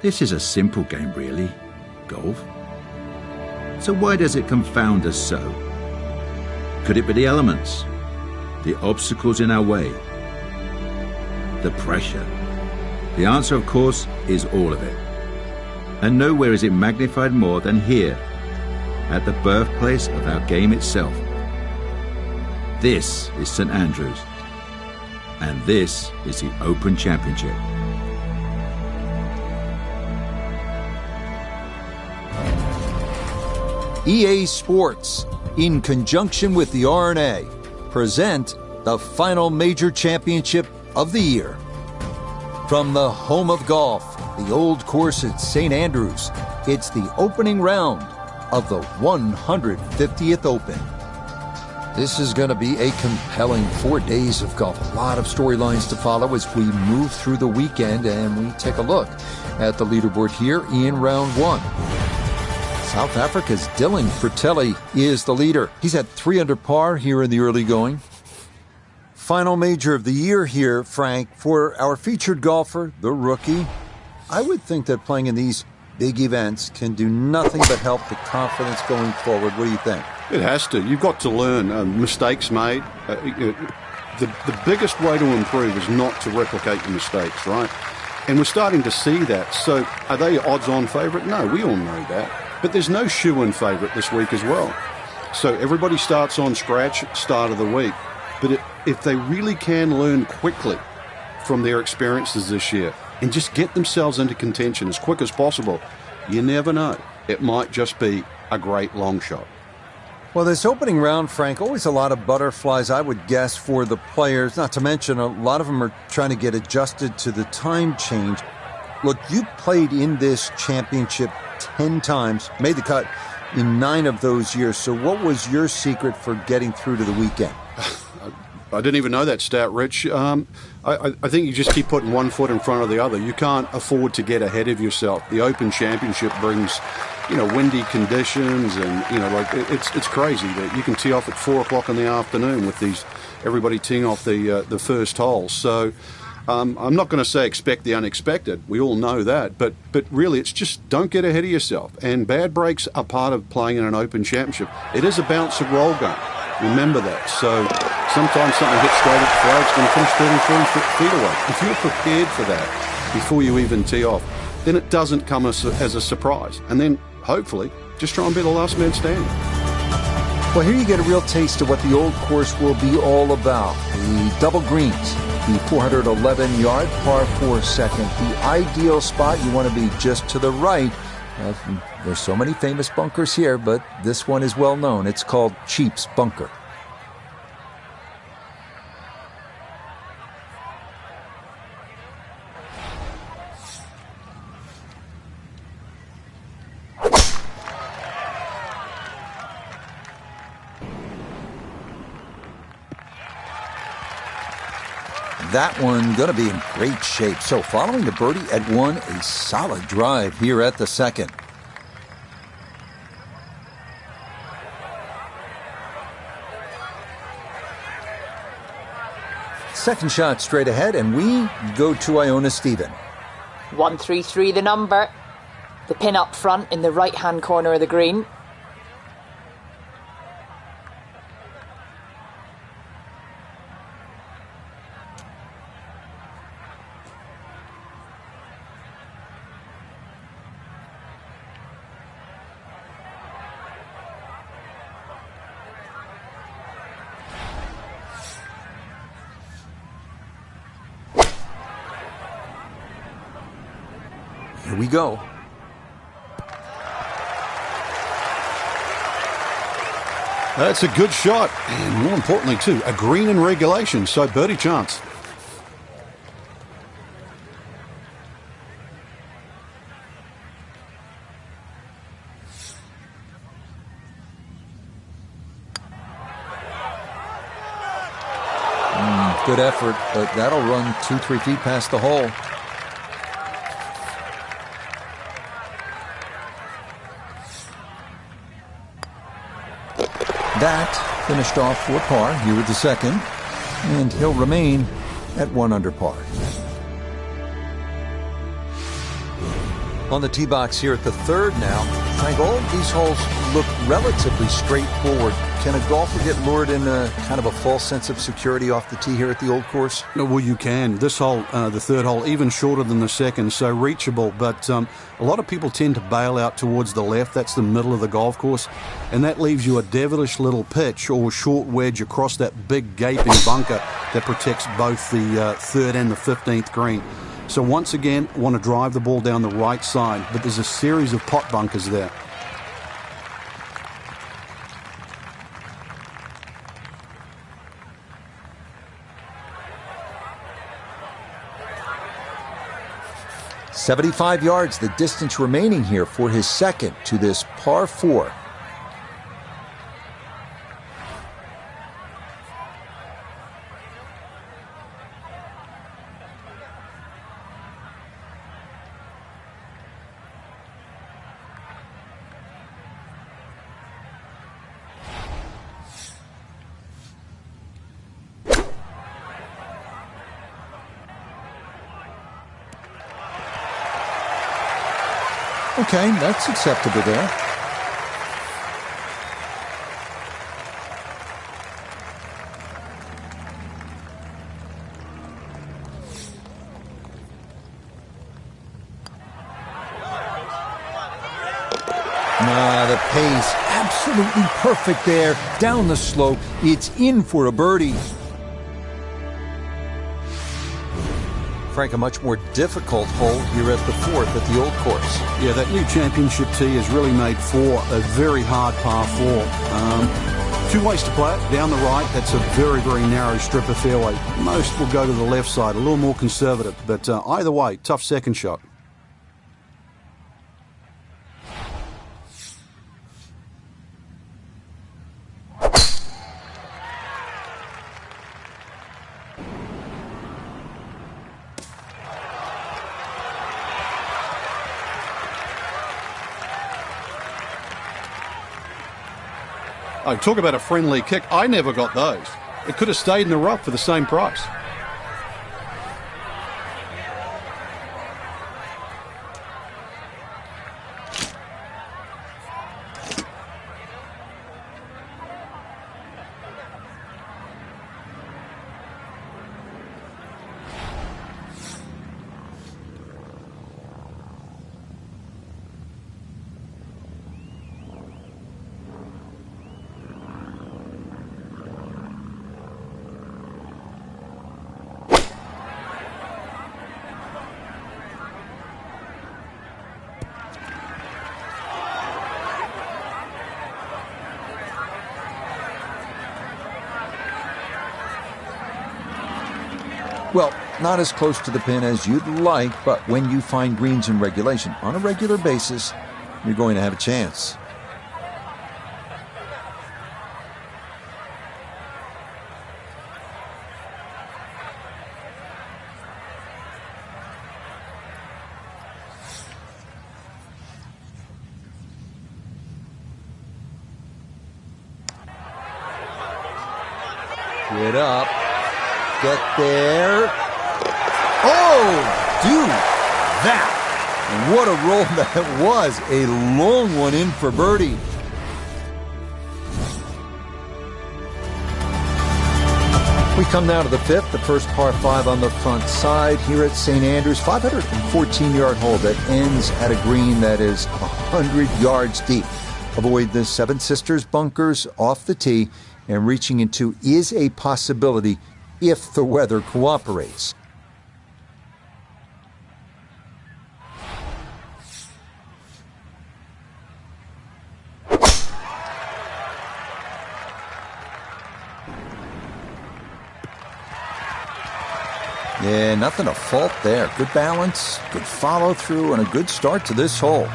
This is a simple game, really, golf. So why does it confound us so? Could it be the elements? The obstacles in our way? The pressure? The answer, of course, is all of it. And nowhere is it magnified more than here, at the birthplace of our game itself. This is St Andrews, and this is the Open Championship. EA Sports, in conjunction with the R&A, present the final major championship of the year. From the home of golf, the old course at St Andrews, it's the opening round of the 150th Open. This is going to be a compelling 4 days of golf. A lot of storylines to follow as we move through the weekend, and we take a look at the leaderboard here in round one. South Africa's Dylan Fratelli is the leader. He's at 3 under par here in the early going. Final major of the year here, Frank, for our featured golfer, the rookie. I would think that playing in these big events can do nothing but help the confidence going forward. What do you think? It has to. You've got to learn. Mistakes made. The biggest way to improve is not to replicate your mistakes, right? And we're starting to see that. So are they odds-on favourite? No, we all know that. But there's no shoe-in favourite this week as well. So everybody starts on scratch start of the week. But if they really can learn quickly from their experiences this year and just get themselves into contention as quick as possible, you never know. It might just be a great long shot. Well, this opening round, Frank, always a lot of butterflies, I would guess, for the players. Not to mention, a lot of them are trying to get adjusted to the time change. Look, you played in this championship 10 times, made the cut in 9 of those years. So what was your secret for getting through to the weekend? I didn't even know that stat, Rich. I think you just keep putting one foot in front of the other. You can't afford to get ahead of yourself. The Open Championship brings, windy conditions, and it's crazy that you can tee off at 4 o'clock in the afternoon with everybody teeing off the first hole. So I'm not going to say expect the unexpected. We all know that, but really it's just don't get ahead of yourself. And bad breaks are part of playing in an Open Championship. It is a bounce and roll game. Remember that. So sometimes something hits straight at the flag, it's going to finish 33 feet away. If you're prepared for that before you even tee off, then it doesn't come as a surprise. And then, hopefully, just try and be the last man standing. Well, here you get a real taste of what the old course will be all about. The double greens, the 411-yard par 4 second. The ideal spot, you want to be just to the right. There's so many famous bunkers here, but this one is well known. It's called Cheap's Bunker. That one going to be in great shape. So following the birdie at 1, a solid drive here at the second. Second shot straight ahead, and we go to Iona Stephen. 133 the number. The pin up front in the right-hand corner of the green. Here we go. That's a good shot, and more importantly too, a green in regulation, so birdie chance. Good effort, but that'll run 2-3 feet past the hole. That finished off for par here with the second, and he'll remain, at 1 under par. On the tee box here at the third now, Frank, all of these holes look relatively straightforward. Can a golfer get lured in kind of a false sense of security off the tee here at the old course? Well, you can. This hole, the third hole, even shorter than the second, so reachable. But a lot of people tend to bail out towards the left. That's the middle of the golf course. And that leaves you a devilish little pitch or short wedge across that big gaping bunker that protects both the third and the 15th green. So once again, want to drive the ball down the right side, but there's a series of pot bunkers there. "75 yards, the distance remaining here for his second to this par 4. Okay, that's acceptable there. The pace, absolutely perfect there. Down the slope, it's in for a birdie. Frank, a much more difficult hole here at the fourth at the old course. Yeah, that new championship tee is really made for a very hard par 4. 2 ways to play it. Down the right, that's a very, very narrow strip of fairway. Most will go to the left side, a little more conservative. But either way, tough second shot. Oh, talk about a friendly kick. I never got those. It could have stayed in the rough for the same price. Well, not as close to the pin as you'd like, but when you find greens in regulation on a regular basis, you're going to have a chance. Get up. Get there. Oh, dude, that. What a roll that was. A long one in for birdie. We come now to the fifth, the first par 5 on the front side here at St. Andrews. 514-yard hole that ends at a green that is 100 yards deep. Avoid the Seven Sisters bunkers off the tee, and reaching into is a possibility if the weather cooperates. Yeah, nothing to fault there. Good balance, good follow through, and a good start to this hole.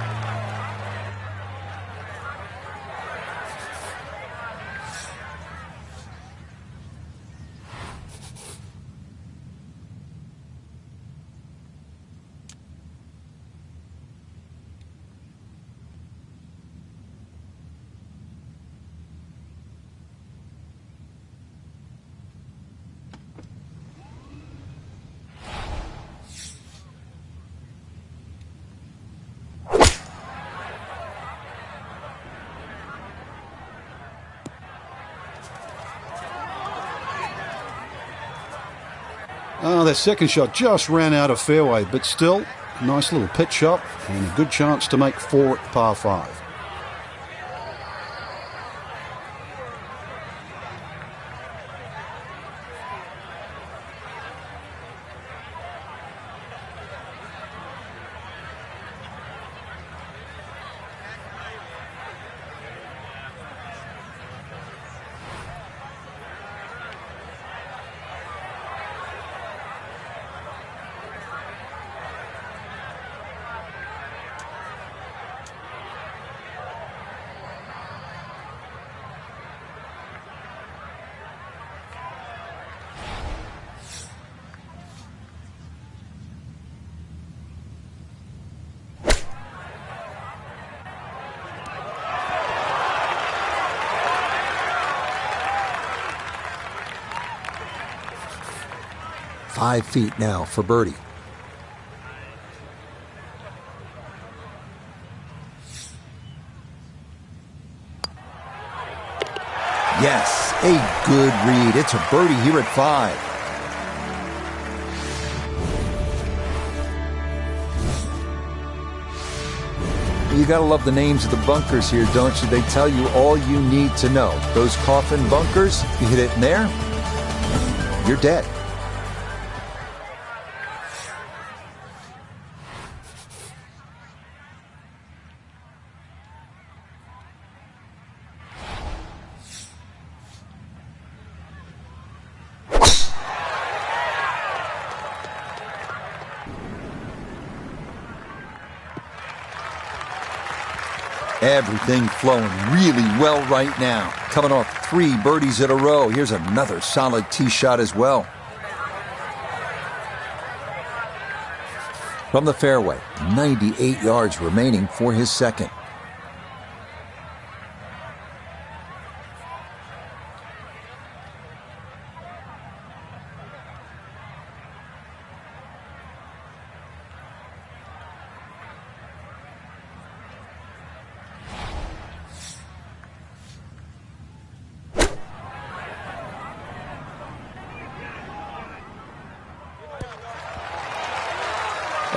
Oh, their second shot just ran out of fairway, but still, nice little pitch shot and a good chance to make 4 at par 5. Five feet now for birdie. Yes, a good read. It's a birdie here at 5. You gotta love the names of the bunkers here, don't you? They tell you all you need to know. Those coffin bunkers, you hit it in there, you're dead. Everything flowing really well right now. Coming off 3 birdies in a row. Here's another solid tee shot as well. From the fairway, 98 yards remaining for his second.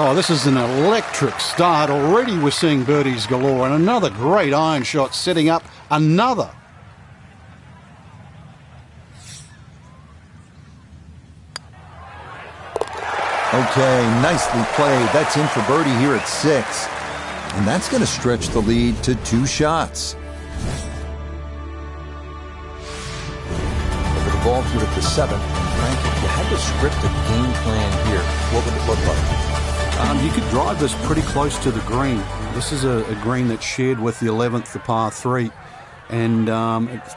Oh, this is an electric start. Already we're seeing birdies galore, and another great iron shot setting up another. Okay, nicely played. That's in for birdie here at 6. And that's going to stretch the lead to 2 shots. Over the ball here at the 7th. Frank, if you had to script a game plan here, what would it look like? You could drive this pretty close to the green. This is a green that's shared with the 11th, the par 3. And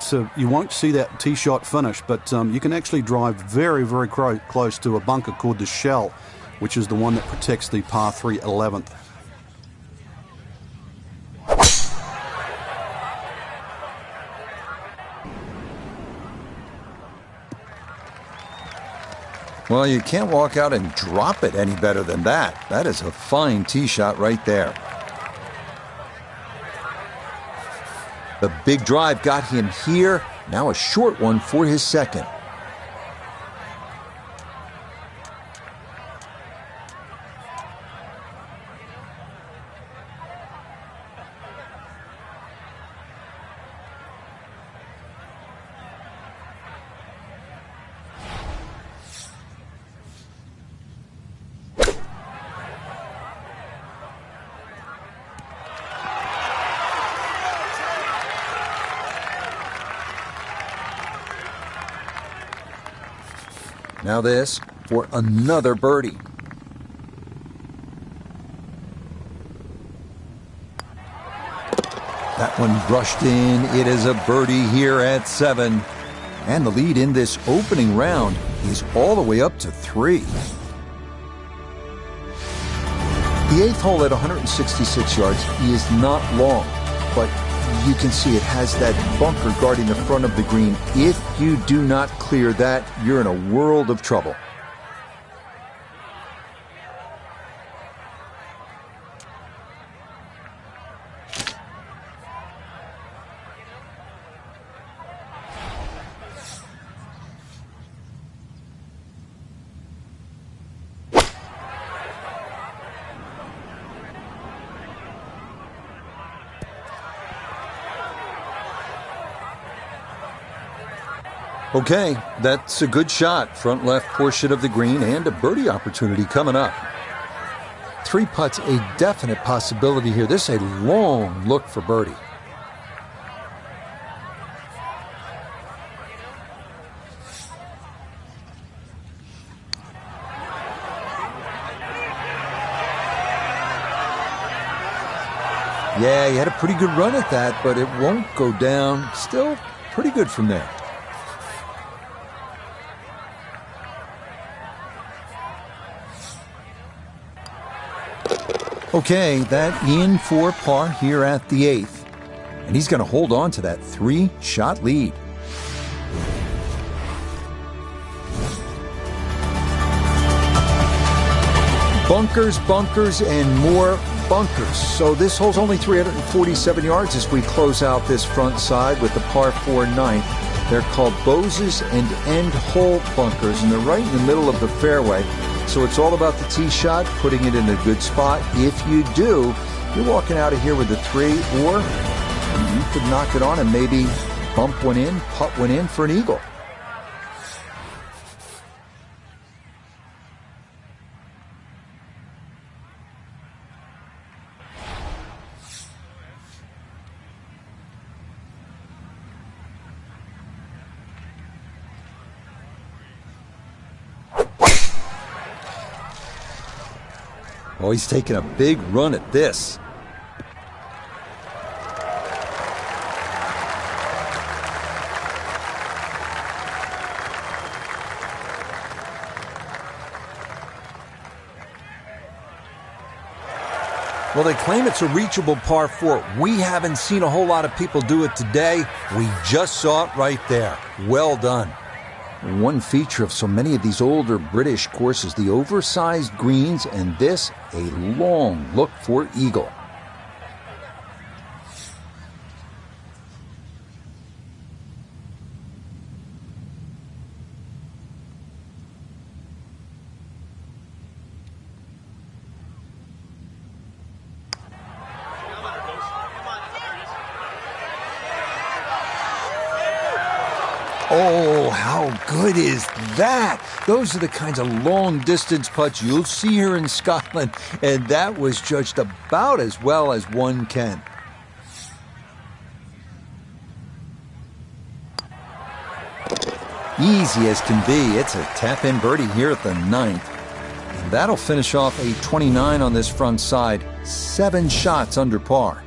so you won't see that tee shot finish, but you can actually drive very, very close to a bunker called the Shell, which is the one that protects the par 3 11th. Well, you can't walk out and drop it any better than that. That is a fine tee shot right there. The big drive got him here. Now a short one for his second. Now this for another birdie. That one brushed in. It is a birdie here at 7. And the lead in this opening round is all the way up to 3. The 8th hole at 166 yards is not long, but you can see it has that bunker guarding the front of the green. If you do not clear that, you're in a world of trouble. Okay, that's a good shot. Front left portion of the green and a birdie opportunity coming up. 3 putts, a definite possibility here. This is a long look for birdie. Yeah, he had a pretty good run at that, but it won't go down. Still pretty good from there. Okay, that in for par here at the 8th. And he's going to hold on to that 3-shot lead. Bunkers, bunkers, and more bunkers. So this hole's only 347 yards as we close out this front side with the par 4 9th. They're called Boses and end hole bunkers, and they're right in the middle of the fairway. So it's all about the tee shot, putting it in a good spot. If you do, you're walking out of here with a 3, or you could knock it on and maybe bump one in, putt one in for an eagle. Oh, he's taking a big run at this. Well, they claim it's a reachable par 4. We haven't seen a whole lot of people do it today. We just saw it right there. Well done. One feature of so many of these older British courses, the oversized greens, and this, a long look for eagle. Oh, how good is that? Those are the kinds of long-distance putts you'll see here in Scotland, and that was judged about as well as one can. Easy as can be. It's a tap-in birdie here at the 9th. And that'll finish off a 29 on this front side. 7 shots under par.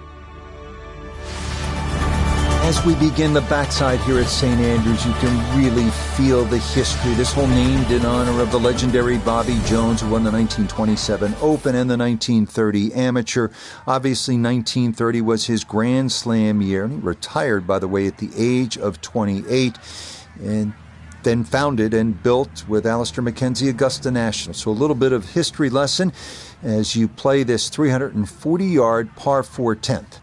As we begin the backside here at St. Andrews, you can really feel the history. This hole named in honor of the legendary Bobby Jones, who won the 1927 Open and the 1930 Amateur. Obviously, 1930 was his Grand Slam year, and he retired, by the way, at the age of 28, and then founded and built with Alistair Mackenzie Augusta National. So a little bit of history lesson as you play this 340-yard par 4 10th.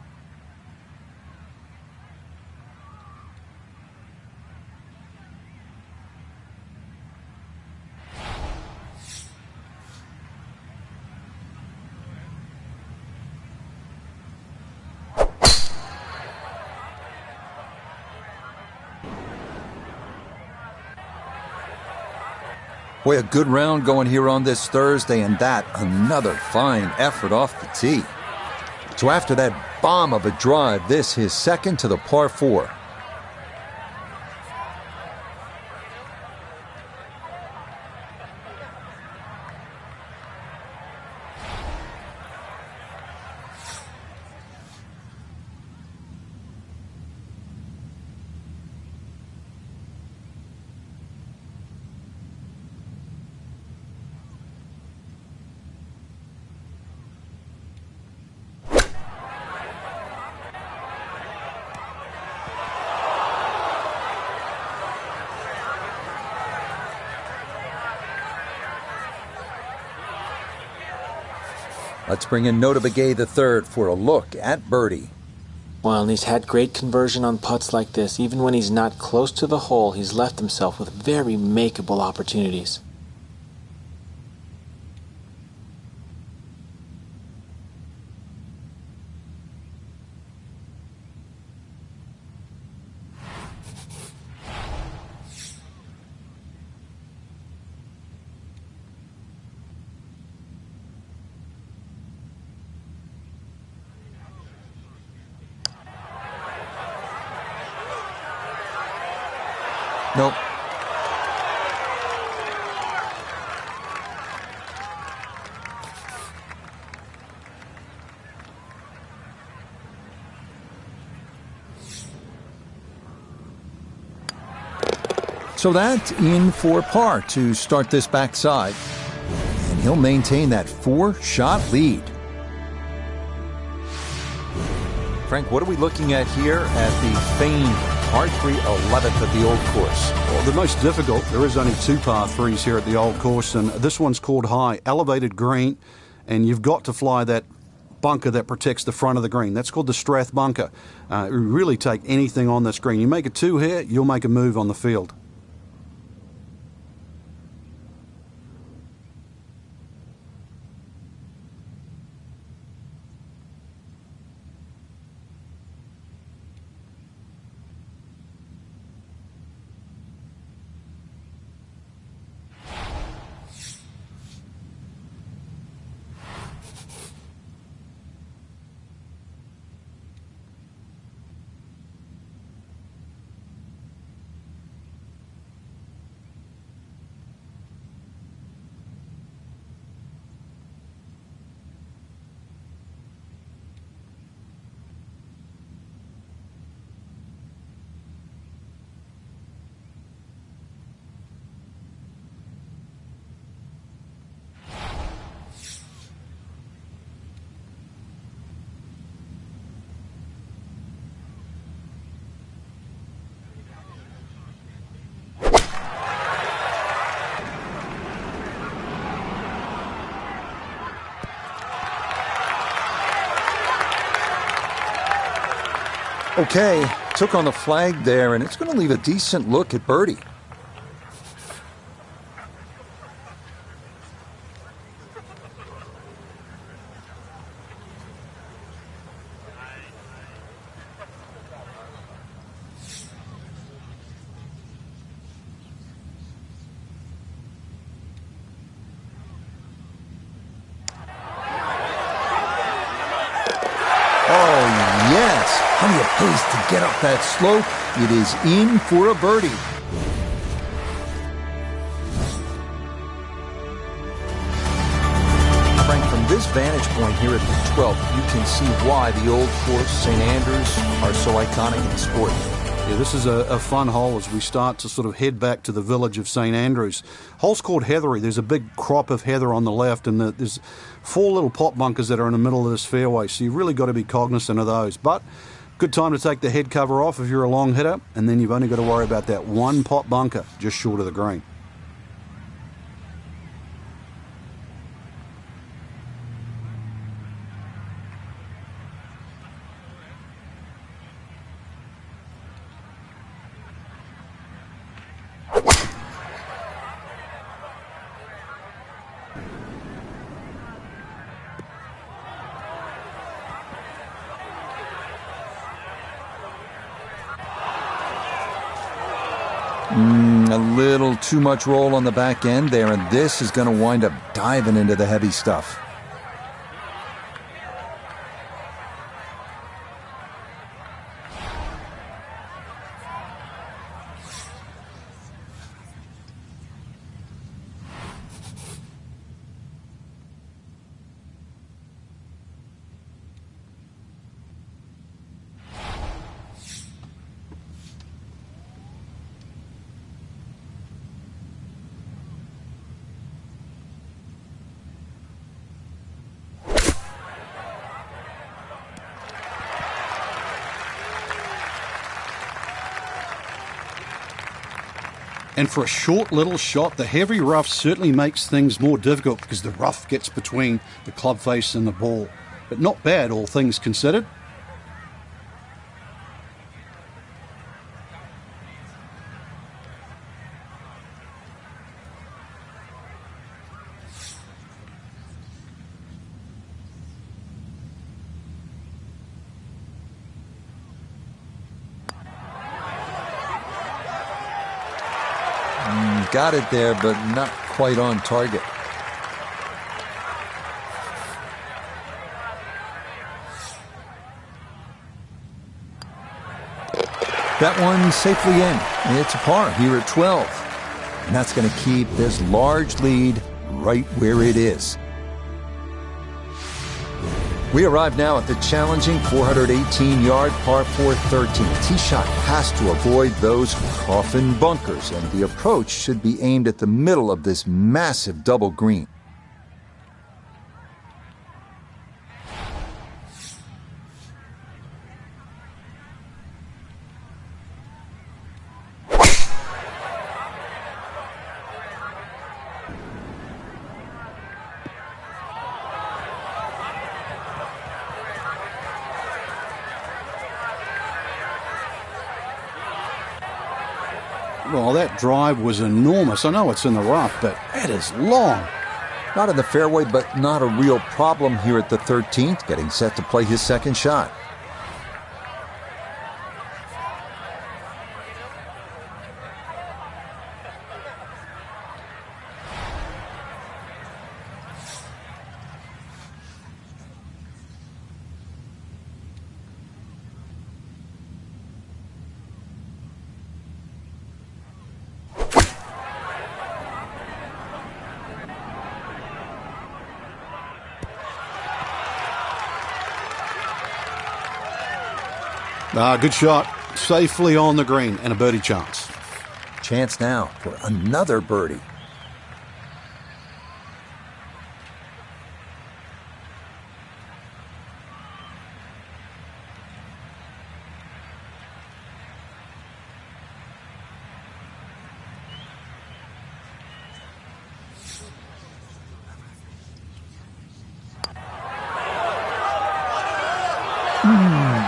Boy, a good round going here on this Thursday, and that another fine effort off the tee. So after that bomb of a drive, this his second to the par 4. Let's bring in Nota Begay III for a look at birdie. Well, and he's had great conversion on putts like this. Even when he's not close to the hole, he's left himself with very makeable opportunities. Nope. So that's in for par to start this backside. And he'll maintain that 4-shot lead. Frank, what are we looking at here at the famed par 3 11th of the Old Course? Well, the most difficult, there is only 2 par 3s here at the Old Course, and this one's called High, elevated green, and you've got to fly that bunker that protects the front of the green. That's called the Strath bunker. You really take anything on this green. You make a 2 here, you'll make a move on the field. Okay, took on the flag there, and it's going to leave a decent look at birdie. Plenty of pace to get up that slope. It is in for a birdie. Frank, from this vantage point here at the 12th, you can see why the Old Course, St. Andrews, are so iconic in the sport. Yeah, this is a fun hole as we start to sort of head back to the village of St. Andrews. Hole's called Heathery. There's a big crop of heather on the left, and there's 4 little pot bunkers that are in the middle of this fairway, so you've really got to be cognizant of those. But good time to take the head cover off if you're a long hitter, and then you've only got to worry about that one pot bunker just short of the green. A little too much roll on the back end there, and this is going to wind up diving into the heavy stuff. And for a short little shot, the heavy rough certainly makes things more difficult because the rough gets between the club face and the ball. But not bad, all things considered. Got it there, but not quite on target. That one safely in. It's a par here at 12. And that's going to keep this large lead right where it is. We arrive now at the challenging 418-yard par 4 13. Tee shot has to avoid those coffin bunkers, and the approach should be aimed at the middle of this massive double green. Well, that drive was enormous. I know it's in the rough, but it is long. Not in the fairway, but not a real problem here at the 13th, getting set to play his second shot. Good shot. Safely on the green and a birdie chance. Chance now for another birdie.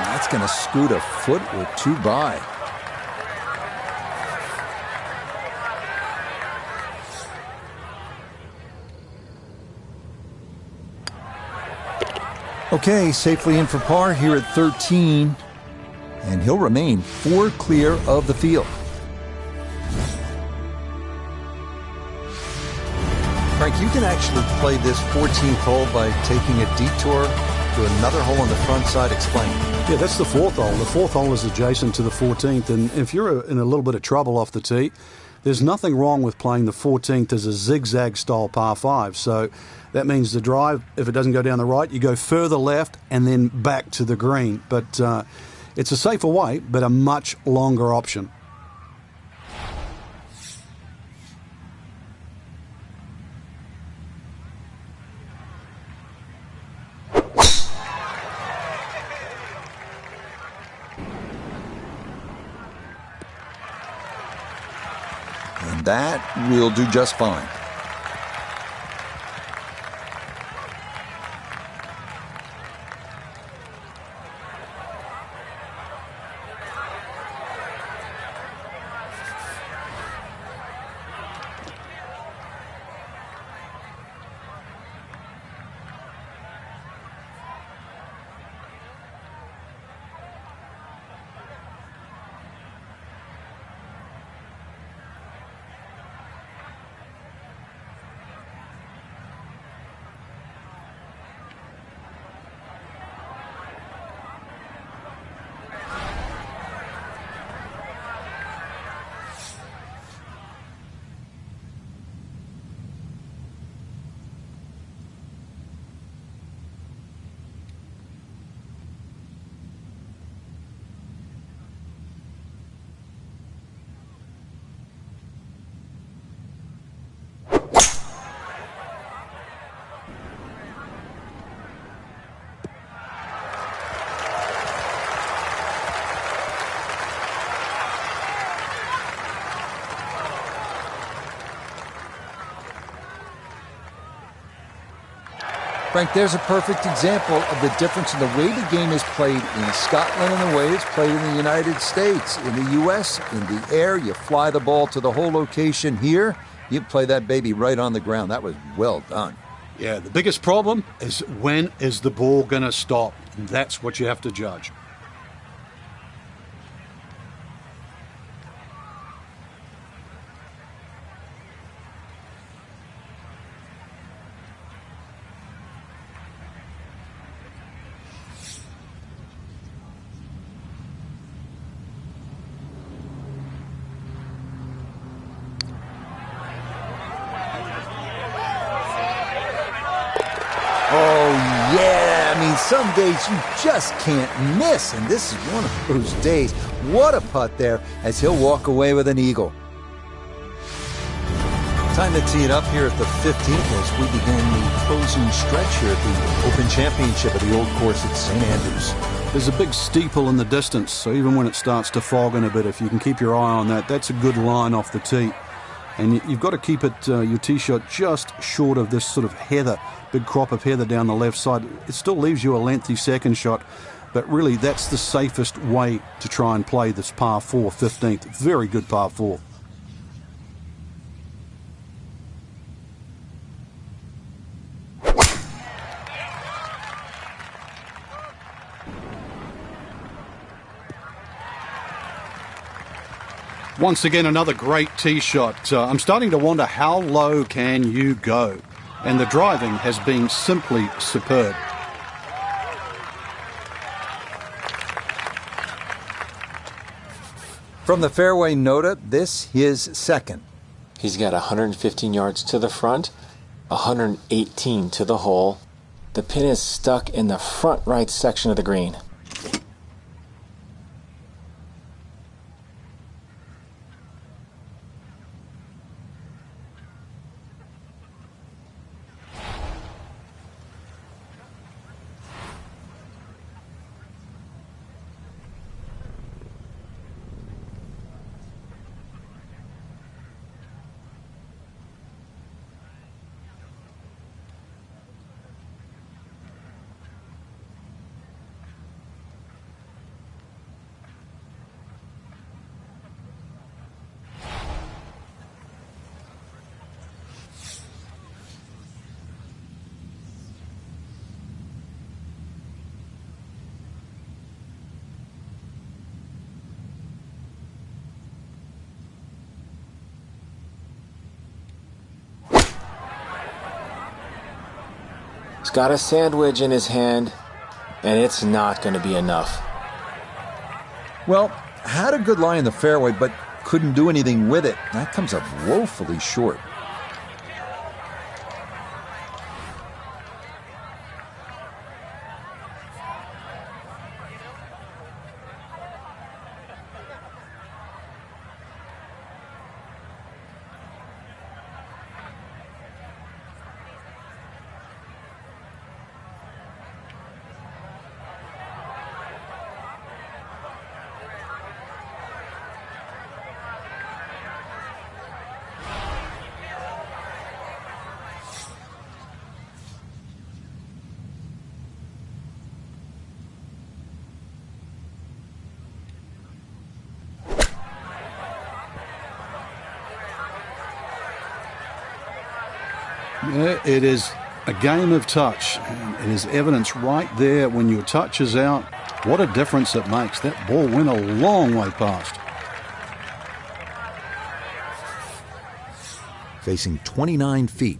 That's going to scoot a foot or two by. Okay, safely in for par here at 13. And he'll remain 4 clear of the field. Frank, you can actually play this 14th hole by taking a detour to another hole on the front side. Explain. Yeah, that's the 4th hole. The 4th hole is adjacent to the 14th, and if you're in a little bit of trouble off the tee, there's nothing wrong with playing the 14th as a zigzag style par 5. So that means the drive, if it doesn't go down the right, you go further left and then back to the green. But it's a safer way, but a much longer option. And that will do just fine. Frank, there's a perfect example of the difference in the way the game is played in Scotland and the way it's played in the United States. In the U.S., in the air, you fly the ball to the whole location. Here, you play that baby right on the ground. That was well done. Yeah, the biggest problem is when is the ball going to stop? And that's what you have to judge. some days you just can't miss, and this is one of those days. What a putt there as he'll walk away with an eagle. Time to tee it up here at the 15th as we begin the closing stretch here at the Open Championship of the Old Course at St. Andrews. There's a big steeple in the distance, so even when it starts to fog in a bit, if you can keep your eye on that, that's a good line off the tee. And you've got to keep it, your tee shot just short of this sort of heather, big crop of heather down the left side. It still leaves you a lengthy second shot, but really that's the safest way to try and play this par 4 15th. Very good par 4. Once again, another great tee shot. I'm starting to wonder how low can you go? And the driving has been simply superb. From the fairway nota, this his second. He's got 115 yards to the front, 118 to the hole. The pin is stuck in the front right section of the green. He's got a sandwich in his hand, and it's not going to be enough. Well, had a good lie in the fairway, but couldn't do anything with it. That comes up woefully short. Yeah, it is a game of touch. It is evidence right there when your touch is out. What a difference it makes. That ball went a long way past. Facing 29 feet.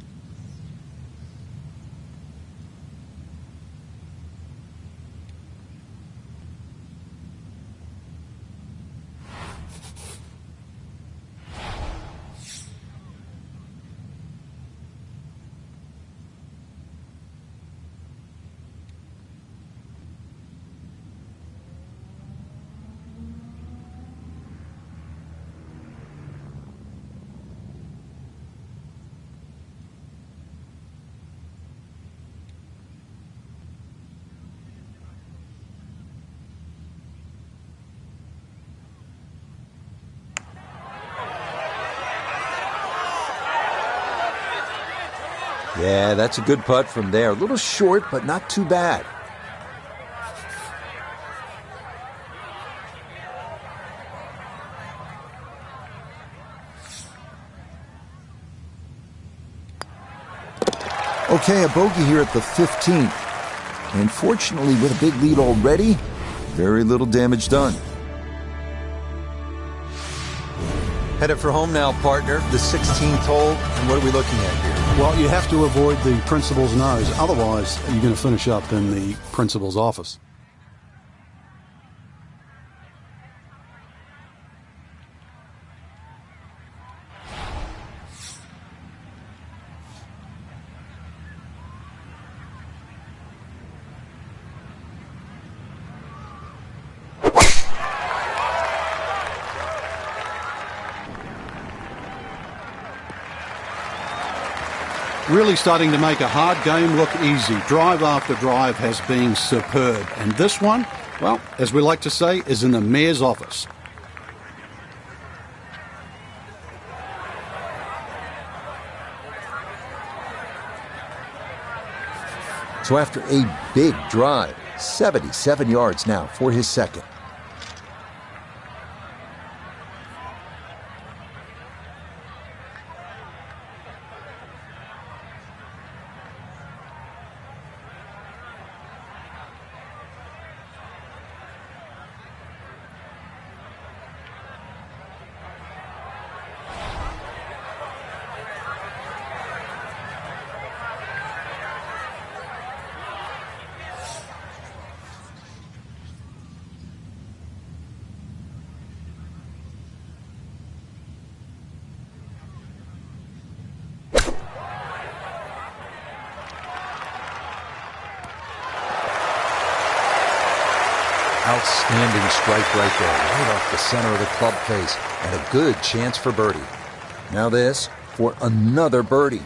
Yeah, that's a good putt from there. A little short, but not too bad. Okay, a bogey here at the 15th. And fortunately, with a big lead already, very little damage done. Headed for home now, partner. The 16th hole, and what are we looking at here? Well, you have to avoid the principal's nose. Otherwise, you're going to finish up in the principal's office. Really starting to make a hard game look easy. Drive after drive has been superb. And this one, well, as we like to say, is in the mayor's office. So after a big drive, 77 yards now for his second. Outstanding strike right there, right off the center of the club face, and a good chance for birdie. Now this for another birdie.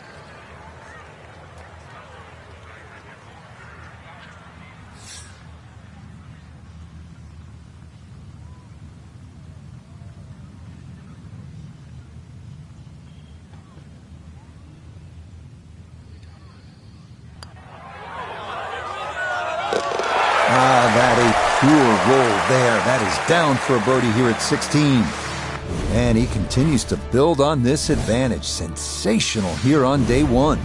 Pure roll there. That is down for a birdie here at 16. And he continues to build on this advantage. Sensational here on day one.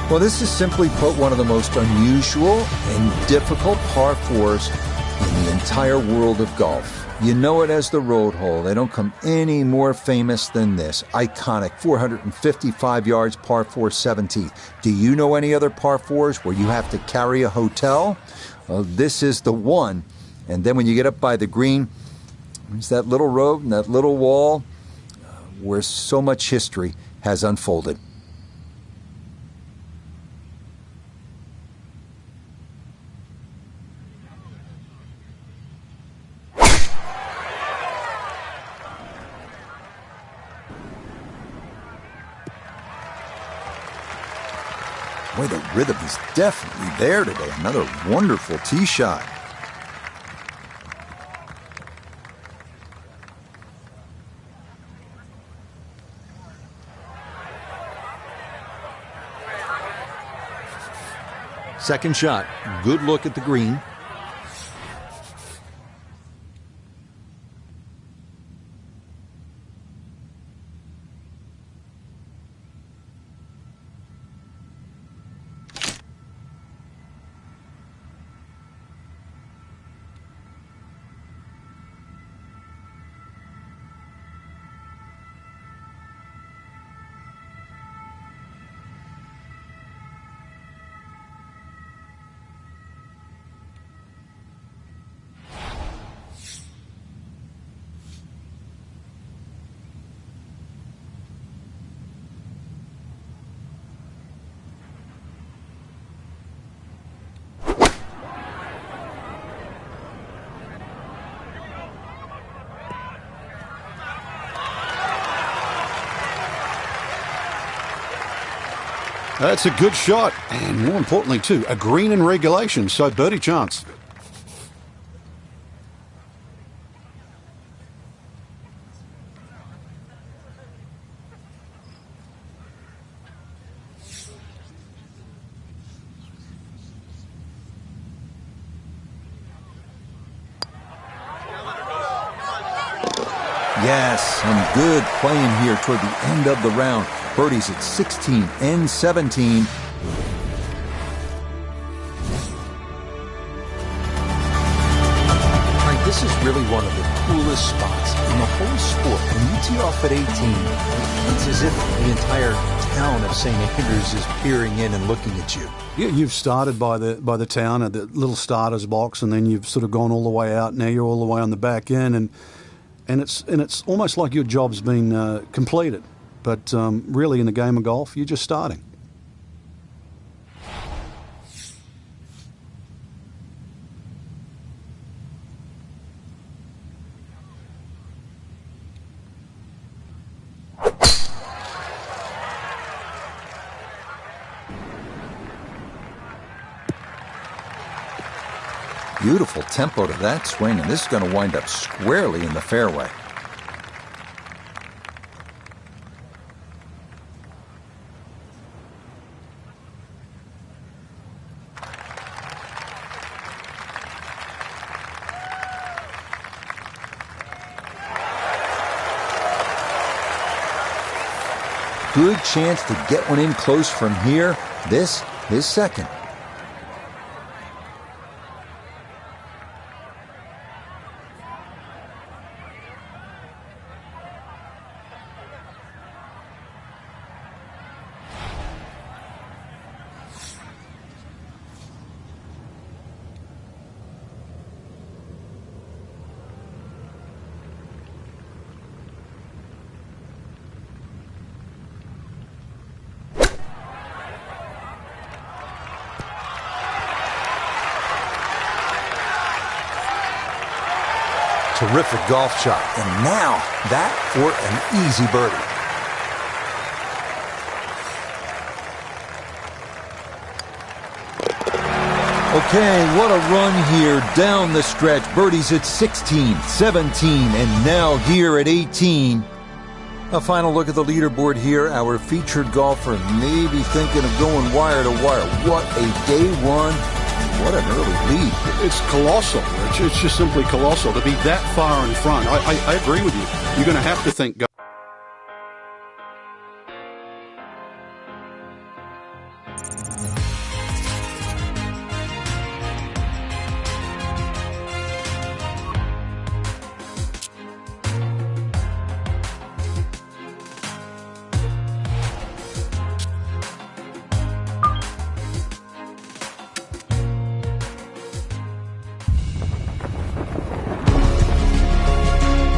Well, this is simply put one of the most unusual and difficult par fours in the entire world of golf. You know it as the road hole. They don't come any more famous than this. Iconic 455 yards par 4 17th. Do you know any other par fours where you have to carry a hotel? Well, this is the one. And then when you get up by the green, there's that little road and that little wall where so much history has unfolded. Boy, the rhythm is definitely there today. Another wonderful tee shot. Second shot, good look at the green. That's a good shot, and more importantly, too, a green in regulation, so birdie chance. Yes, and good playing here toward the end of the round. Birdies at 16 and 17. This is really one of the coolest spots in the whole sport. When you tee off at 18, it's as if the entire town of St. Andrews is peering in and looking at you. Yeah, you've started by the town at the little starter's box, and then you've sort of gone all the way out. Now you're all the way on the back end, and it's almost like your job's been completed. But really, in the game of golf, you're just starting. Beautiful tempo to that swing, and this is going to wind up squarely in the fairway. Good chance to get one in close from here. This is second. Terrific golf shot. And now that for an easy birdie. Okay, what a run here down the stretch. Birdies at 16, 17, and now here at 18. A final look at the leaderboard here. Our featured golfer may be thinking of going wire to wire. What a day one. What an early lead. It's colossal, Rich. It's just simply colossal to be that far in front. I agree with you. You're going to have to think.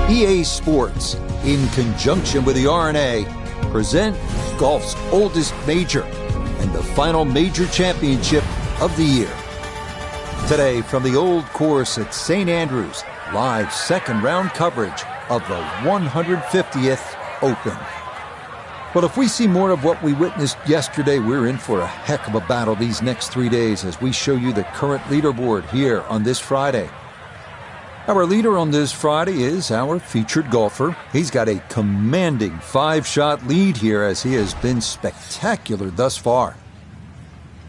EA Sports, in conjunction with the R&A, present golf's oldest major and the final major championship of the year. Today, from the old course at St. Andrews, live second round coverage of the 150th Open. Well, if we see more of what we witnessed yesterday, we're in for a heck of a battle these next 3 days as we show you the current leaderboard here on this Friday. Our leader on this Friday is our featured golfer. He's got a commanding 5-shot lead here as he has been spectacular thus far.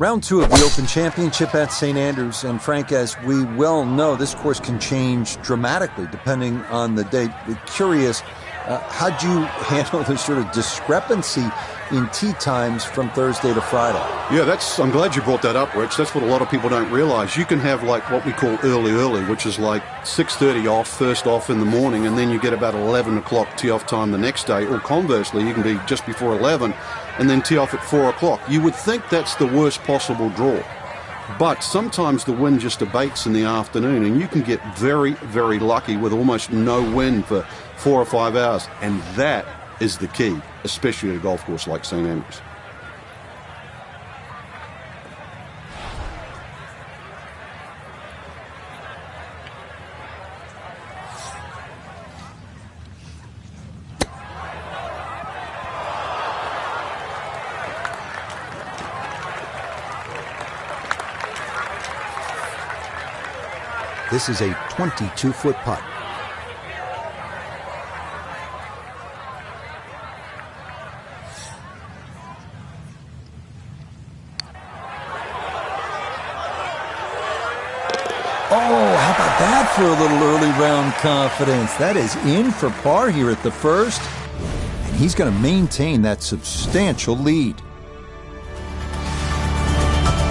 Round 2 of the Open Championship at St. Andrews, and Frank, as we well know, this course can change dramatically depending on the day. Curious, how'd you handle the sort of discrepancy in tee times from Thursday to Friday? Yeah, I'm glad you brought that up, Rich. That's what a lot of people don't realize. You can have like what we call early, which is like 6:30 off, first off in the morning, and then you get about 11 o'clock tee off time the next day. Or conversely, you can be just before 11 and then tee off at 4 o'clock. You would think that's the worst possible draw. But sometimes the wind just abates in the afternoon, and you can get very, very lucky with almost no wind for 4 or 5 hours. And that is the key, especially at a golf course like St. Andrews. This is a 22-foot putt. Oh, how about that for a little early round confidence? That is in for par here at the first. And he's going to maintain that substantial lead.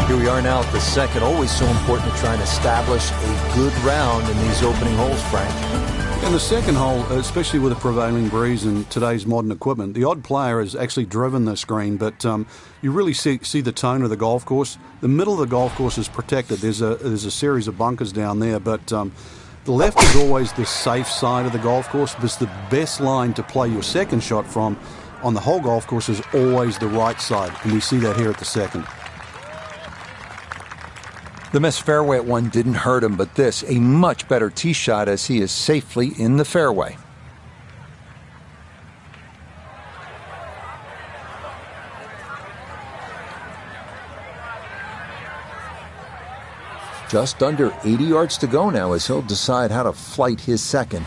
Here we are now at the second. Always so important to try and establish a good round in these opening holes, Frank. In the second hole, especially with a prevailing breeze and today's modern equipment, the odd player has actually driven this green, but you really see the tone of the golf course. The middle of the golf course is protected. There's a series of bunkers down there, but the left is always the safe side of the golf course, because the best line to play your second shot from on the whole golf course is always the right side, and we see that here at the second. The missed fairway at one didn't hurt him, but this, a much better tee shot as he is safely in the fairway. Just under 80 yards to go now as he'll decide how to flight his second.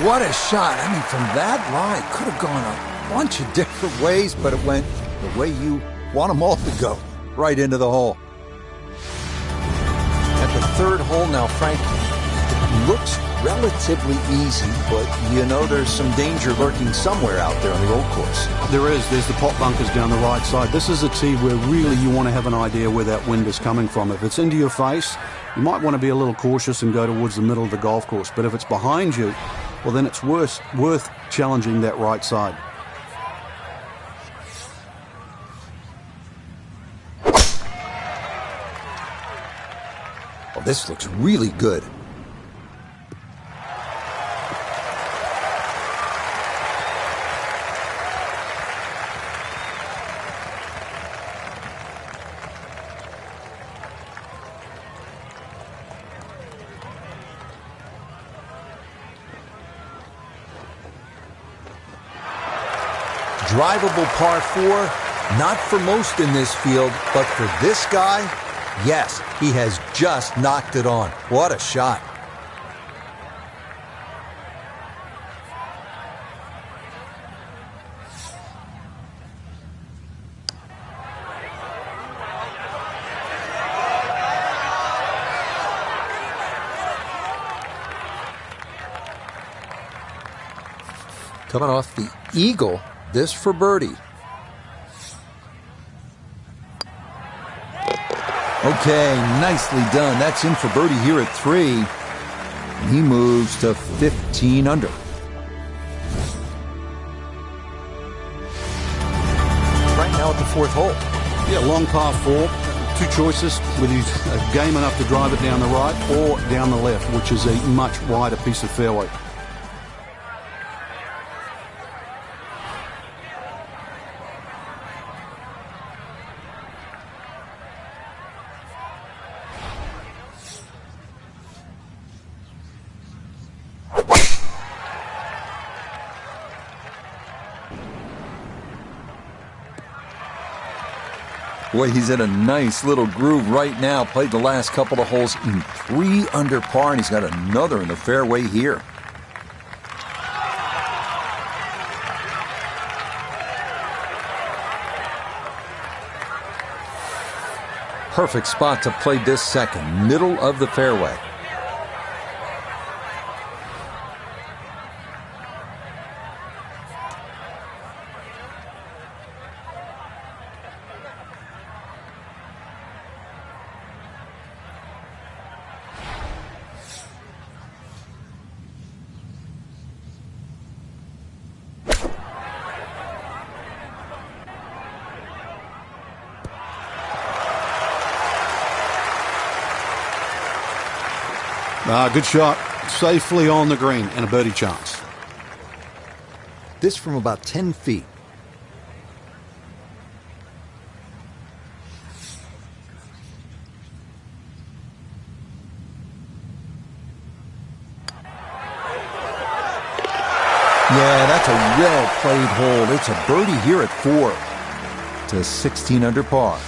What a shot. I mean, from that line, could have gone a bunch of different ways, but it went the way you want them all to go, right into the hole. At the third hole now, Frank, it looks relatively easy, but you know there's some danger lurking somewhere out there on the old course. There is. There's the pot bunkers down the right side. This is a tee where really you want to have an idea where that wind is coming from. If it's into your face, you might want to be a little cautious and go towards the middle of the golf course. But if it's behind you, well, then it's worth challenging that right side. Well, this looks really good. Drivable par 4, not for most in this field, but for this guy, yes, he has just knocked it on. What a shot. Coming off the eagle. This for birdie. Okay, nicely done. That's in for birdie here at 3. And he moves to 15 under. Right now at the 4th hole. Yeah, long par 4. 2 choices, whether he's game enough to drive it down the right or down the left, which is a much wider piece of fairway. Boy, he's in a nice little groove right now. Played the last couple of holes in 3 under par, and he's got another in the fairway here. Perfect spot to play this second, middle of the fairway. Good shot. Safely on the green and a birdie chance. This from about 10 feet. Yeah, that's a well-played hole. It's a birdie here at 4 to 16 under par.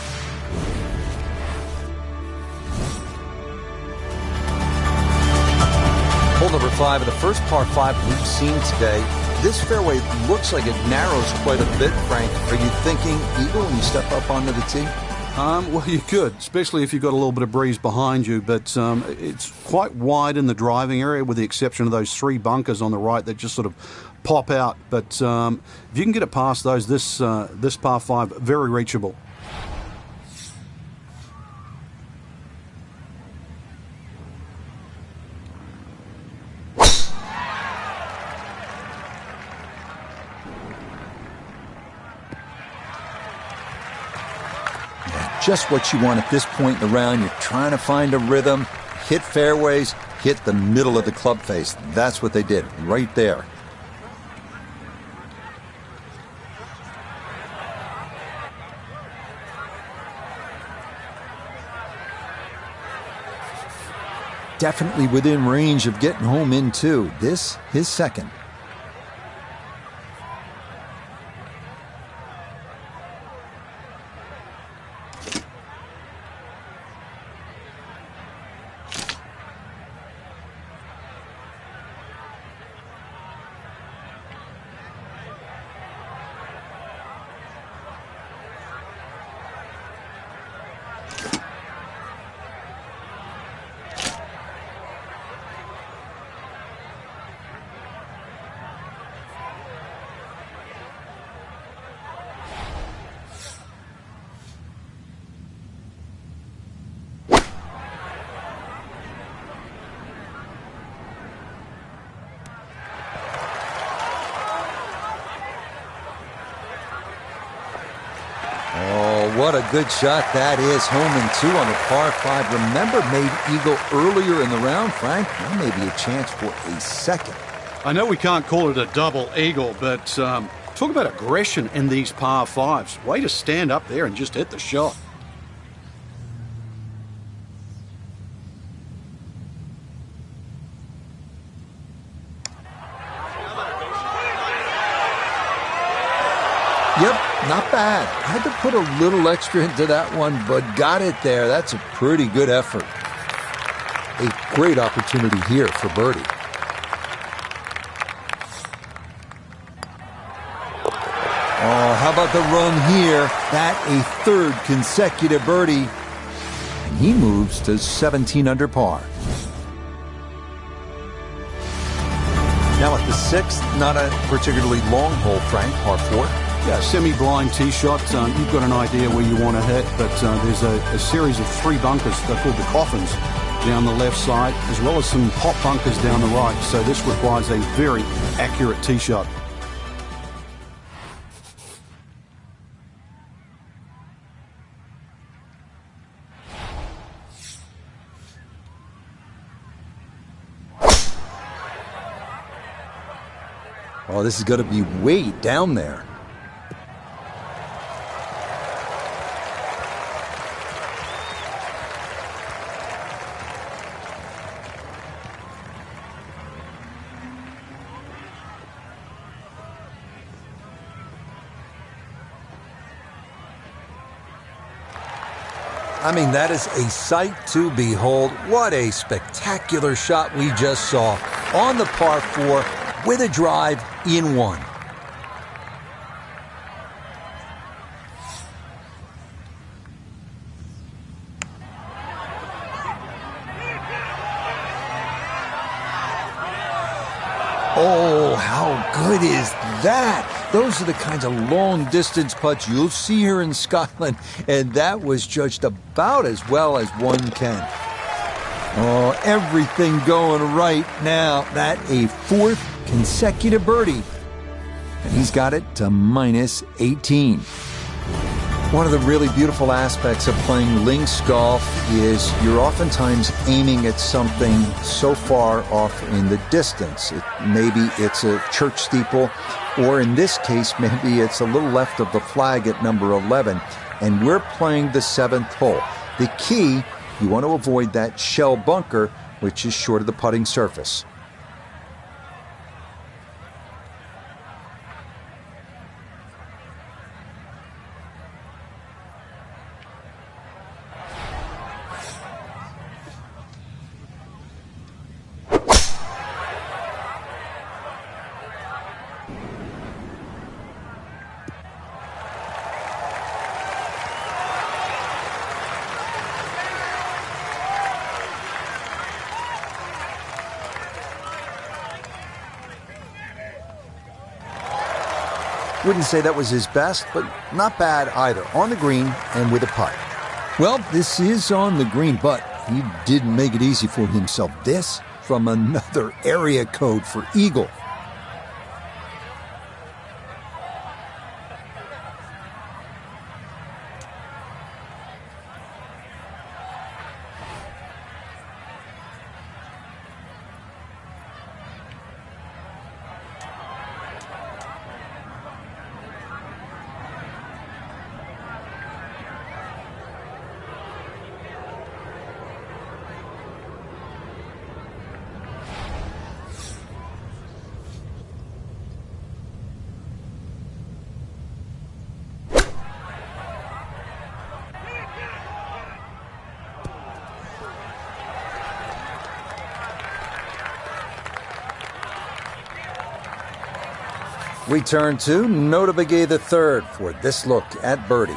Hole number 5 of the first par 5 we've seen today. This fairway looks like it narrows quite a bit, Frank. Are you thinking eagle when you step up onto the tee? Well, you could, especially if you've got a little bit of breeze behind you, but it's quite wide in the driving area with the exception of those 3 bunkers on the right that just sort of pop out. But if you can get it past those, this par 5, very reachable. just what you want at this point in the round. You're trying to find a rhythm, hit fairways, hit the middle of the club face. That's what they did right there. Definitely within range of getting home in two. This, his second. What a good shot that is. Home and two on the par 5. Remember, made eagle earlier in the round, Frank. Now maybe a chance for a second. I know we can't call it a double eagle, but talk about aggression in these par 5s. Way to stand up there and just hit the shot. Yep, not bad. Had to put a little extra into that one, but got it there. That's a pretty good effort. A great opportunity here for birdie. Oh, how about the run here? That a third consecutive birdie. And he moves to 17 under par. Now at the 6th, not a particularly long hole, Frank, par 4. Yeah, semi-blind tee shot. You've got an idea where you want to hit, but there's a series of 3 bunkers. They're called the coffins down the left side, as well as some hot bunkers down the right. So this requires a very accurate tee shot. Oh, this is going to be way down there. I mean, that is a sight to behold. What a spectacular shot we just saw on the par 4 with a drive in 1. Oh, how good is that? Those are the kinds of long-distance putts you'll see here in Scotland, and that was judged about as well as one can. Oh, everything going right now. That a 4th consecutive birdie, and he's got it to minus 18. One of the really beautiful aspects of playing links golf is you're oftentimes aiming at something so far off in the distance. Maybe it's a church steeple, or in this case, maybe it's a little left of the flag at number 11, and we're playing the 7th hole. The key, you want to avoid that shell bunker, which is short of the putting surface. Wouldn't say that was his best, but not bad either. On the green and with a putt. Well, this is on the green, but he didn't make it easy for himself. This from another area code for eagle. We turn to Nota Begay III for this look at birdie.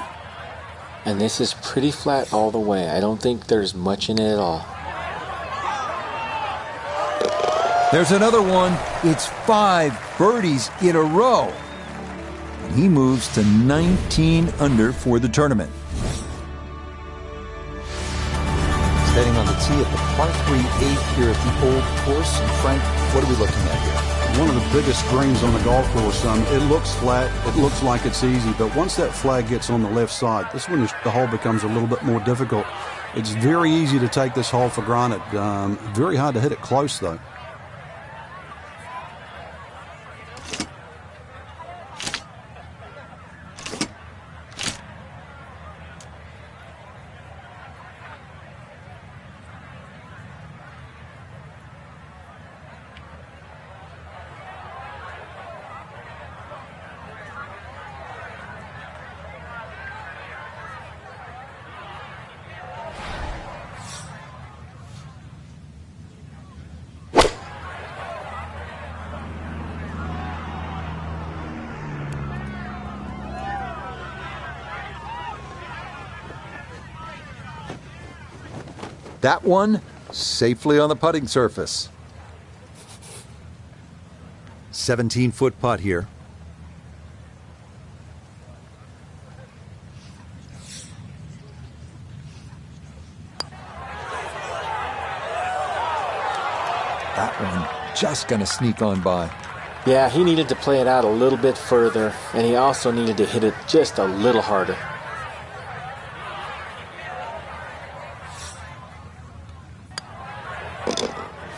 And this is pretty flat all the way. I don't think there's much in it at all. There's another one. It's 5 birdies in a row. And he moves to 19 under for the tournament. Standing on the tee at the par 3 8 here at the Old Course. And Frank, what are we looking at here? One of the biggest greens on the golf course. It looks flat. It looks like it's easy. But once that flag gets on the left side, this is when the hole becomes a little bit more difficult. It's very easy to take this hole for granted. Very hard to hit it close, though. That one safely on the putting surface. 17-foot putt here. That one just going to sneak on by. Yeah, he needed to play it out a little bit further, and he also needed to hit it just a little harder.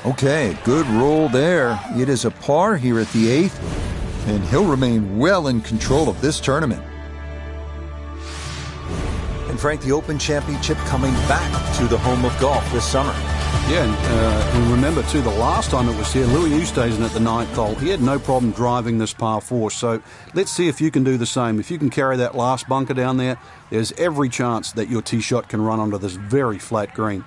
Okay, good roll there. It is a par here at the 8th, and he'll remain well in control of this tournament. And Frank, the Open Championship coming back to the home of golf this summer. Yeah, and remember, too, the last time it was here, Louis Oosthuizen at the 9th hole, he had no problem driving this par 4. So let's see if you can do the same. If you can carry that last bunker down there, there's every chance that your tee shot can run onto this very flat green.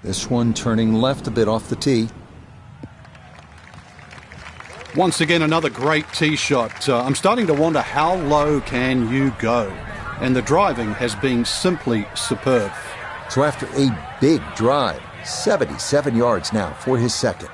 This one turning left a bit off the tee. Once again, another great tee shot. I'm starting to wonder, how low can you go? And the driving has been simply superb. So after a big drive, 77 yards now for his second.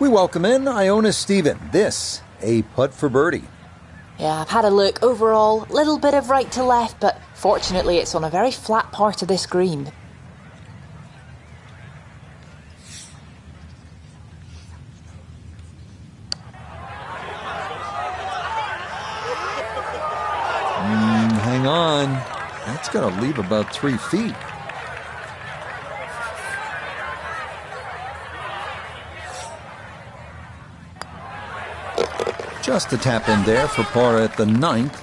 We welcome in Iona Stephen. This, a putt for birdie. Yeah, I've had a look. Overall, little bit of right to left, but fortunately it's on a very flat part of this green. Hang on. That's going to leave about 3 feet. Just a tap in there for par at the 9th.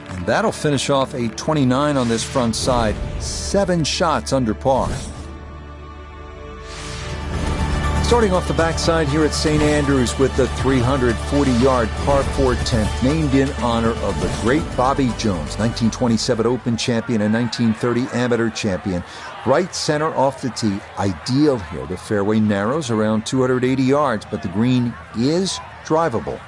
And that'll finish off a 29 on this front side. 7 shots under par. Starting off the backside here at St. Andrews with the 340-yard par 4 10th, named in honor of the great Bobby Jones, 1927 Open champion and 1930 amateur champion. Right center off the tee, ideal here. The fairway narrows around 280 yards, but the green is drivable.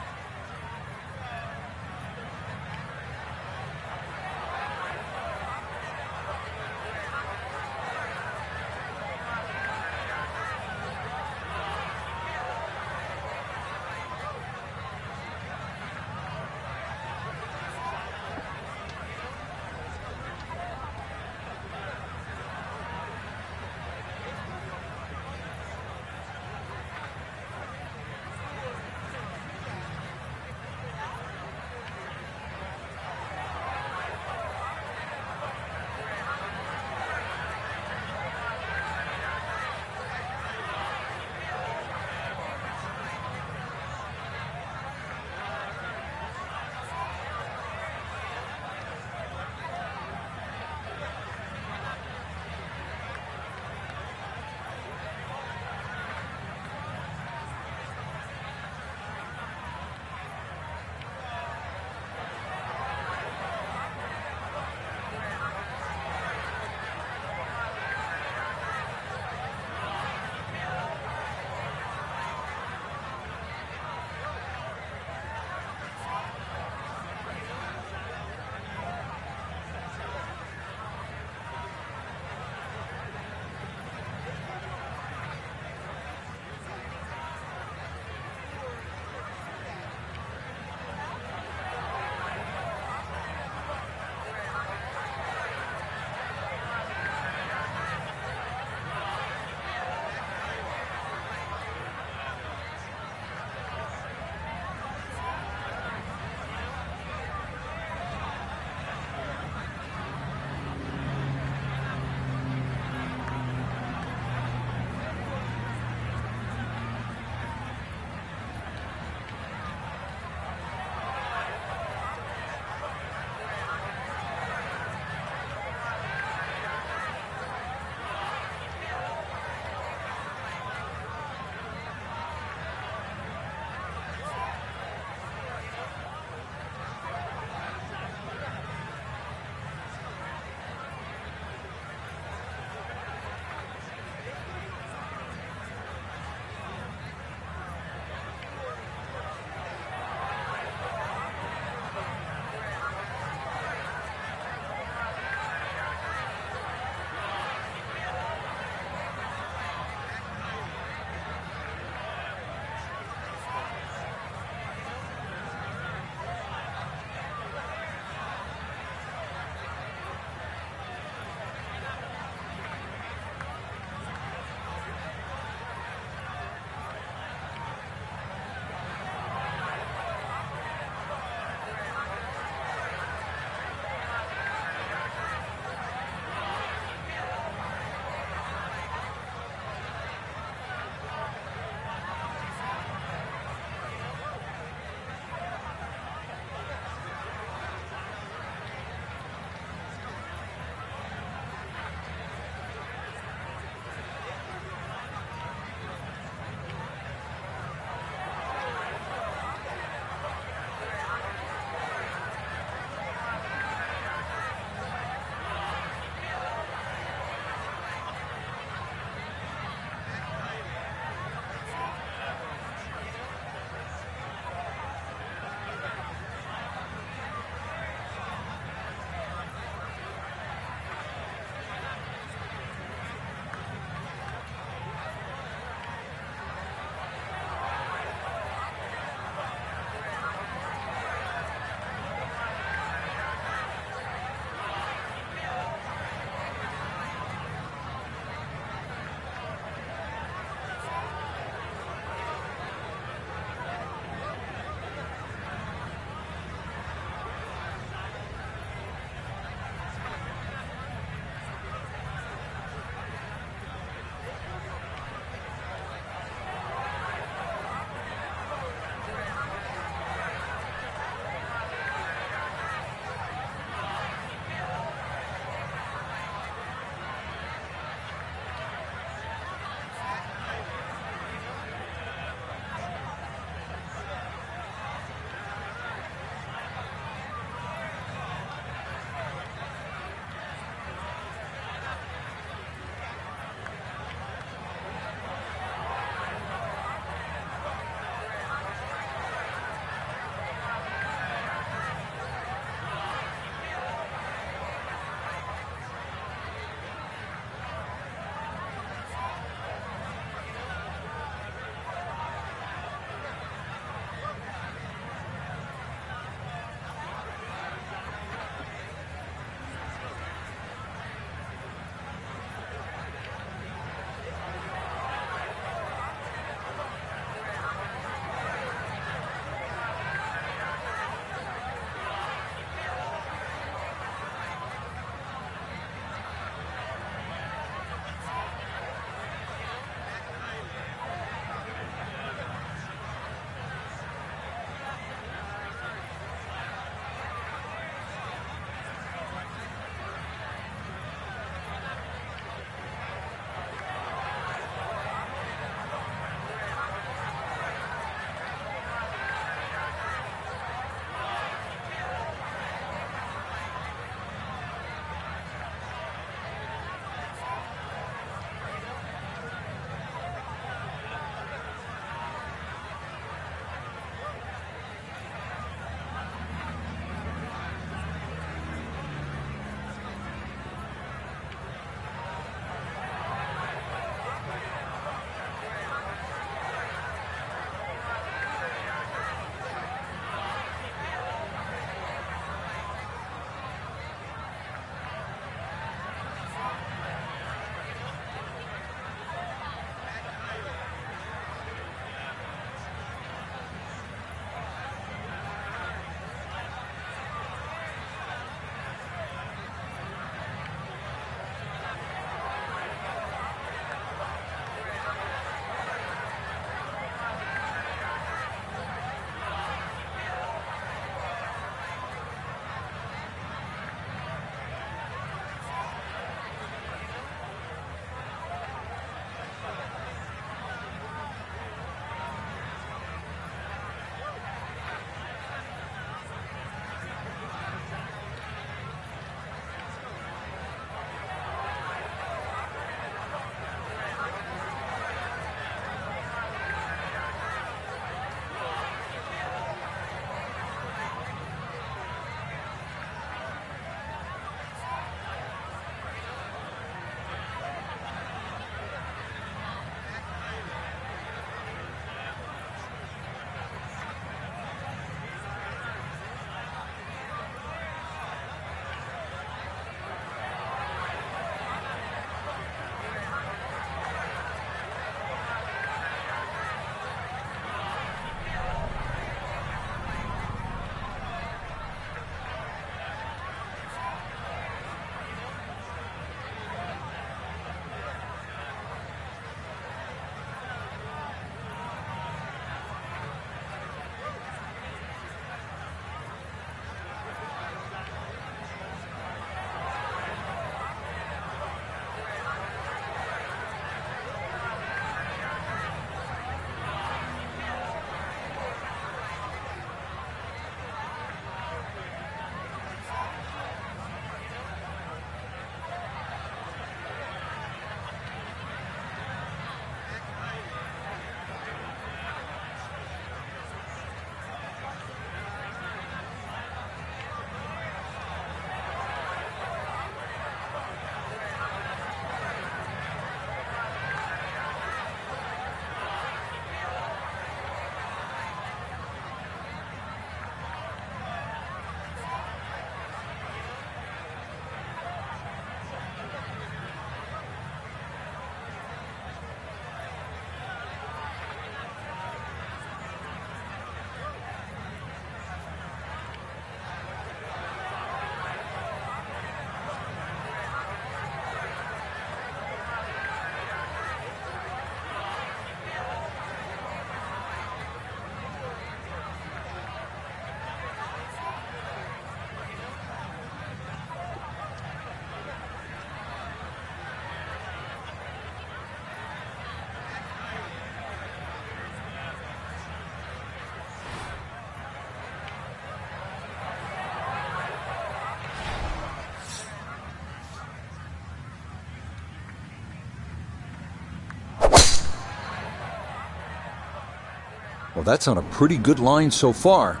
Well, that's on a pretty good line so far.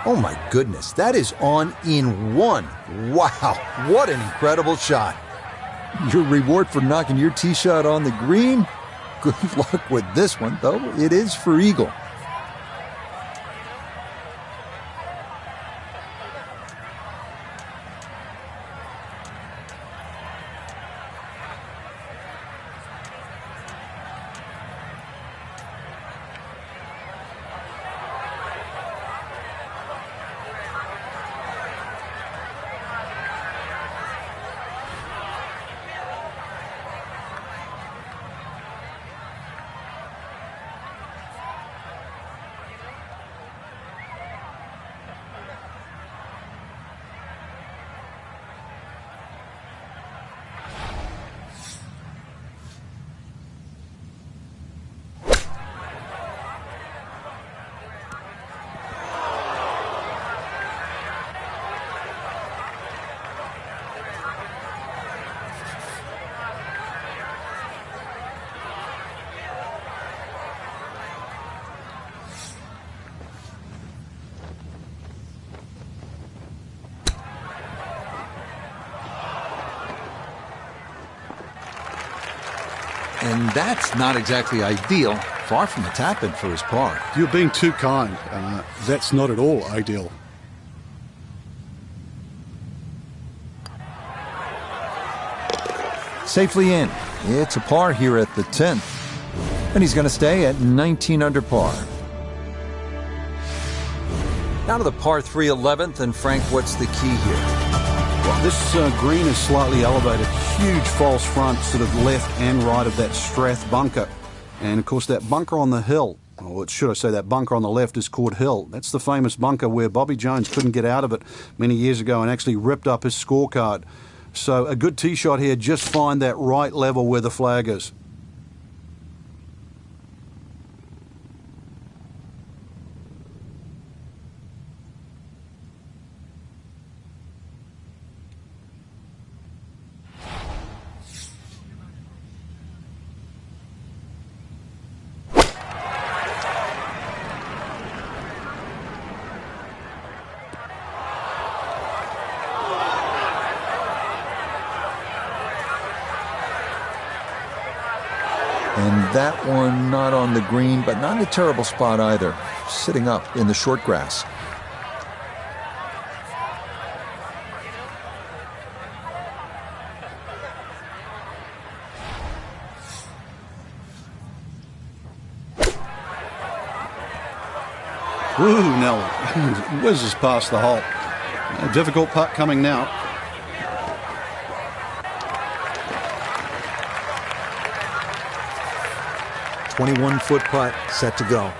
Oh my goodness, that is on in one. Wow, what an incredible shot. Your reward for knocking your tee shot on the green? Good luck with this one, though. It is for eagle. And that's not exactly ideal. Far from the tap-in for his par. You're being too kind. That's not at all ideal. Safely in. It's a par here at the 10th. And he's going to stay at 19 under par. Now to the par 3 11th. And Frank, what's the key here? Well, this green is slightly elevated. Huge false front, sort of left and right of that Strath bunker. And, of course, that bunker on the hill, or should I say that bunker on the left is called Hill. That's the famous bunker where Bobby Jones couldn't get out of it many years ago and actually ripped up his scorecard. So a good tee shot here, just find that right level where the flag is. And that one not on the green, but not in a terrible spot either. Sitting up in the short grass. Woo, Nelly. Whizzes past the hole. A difficult putt coming now. .21-foot putt set to go.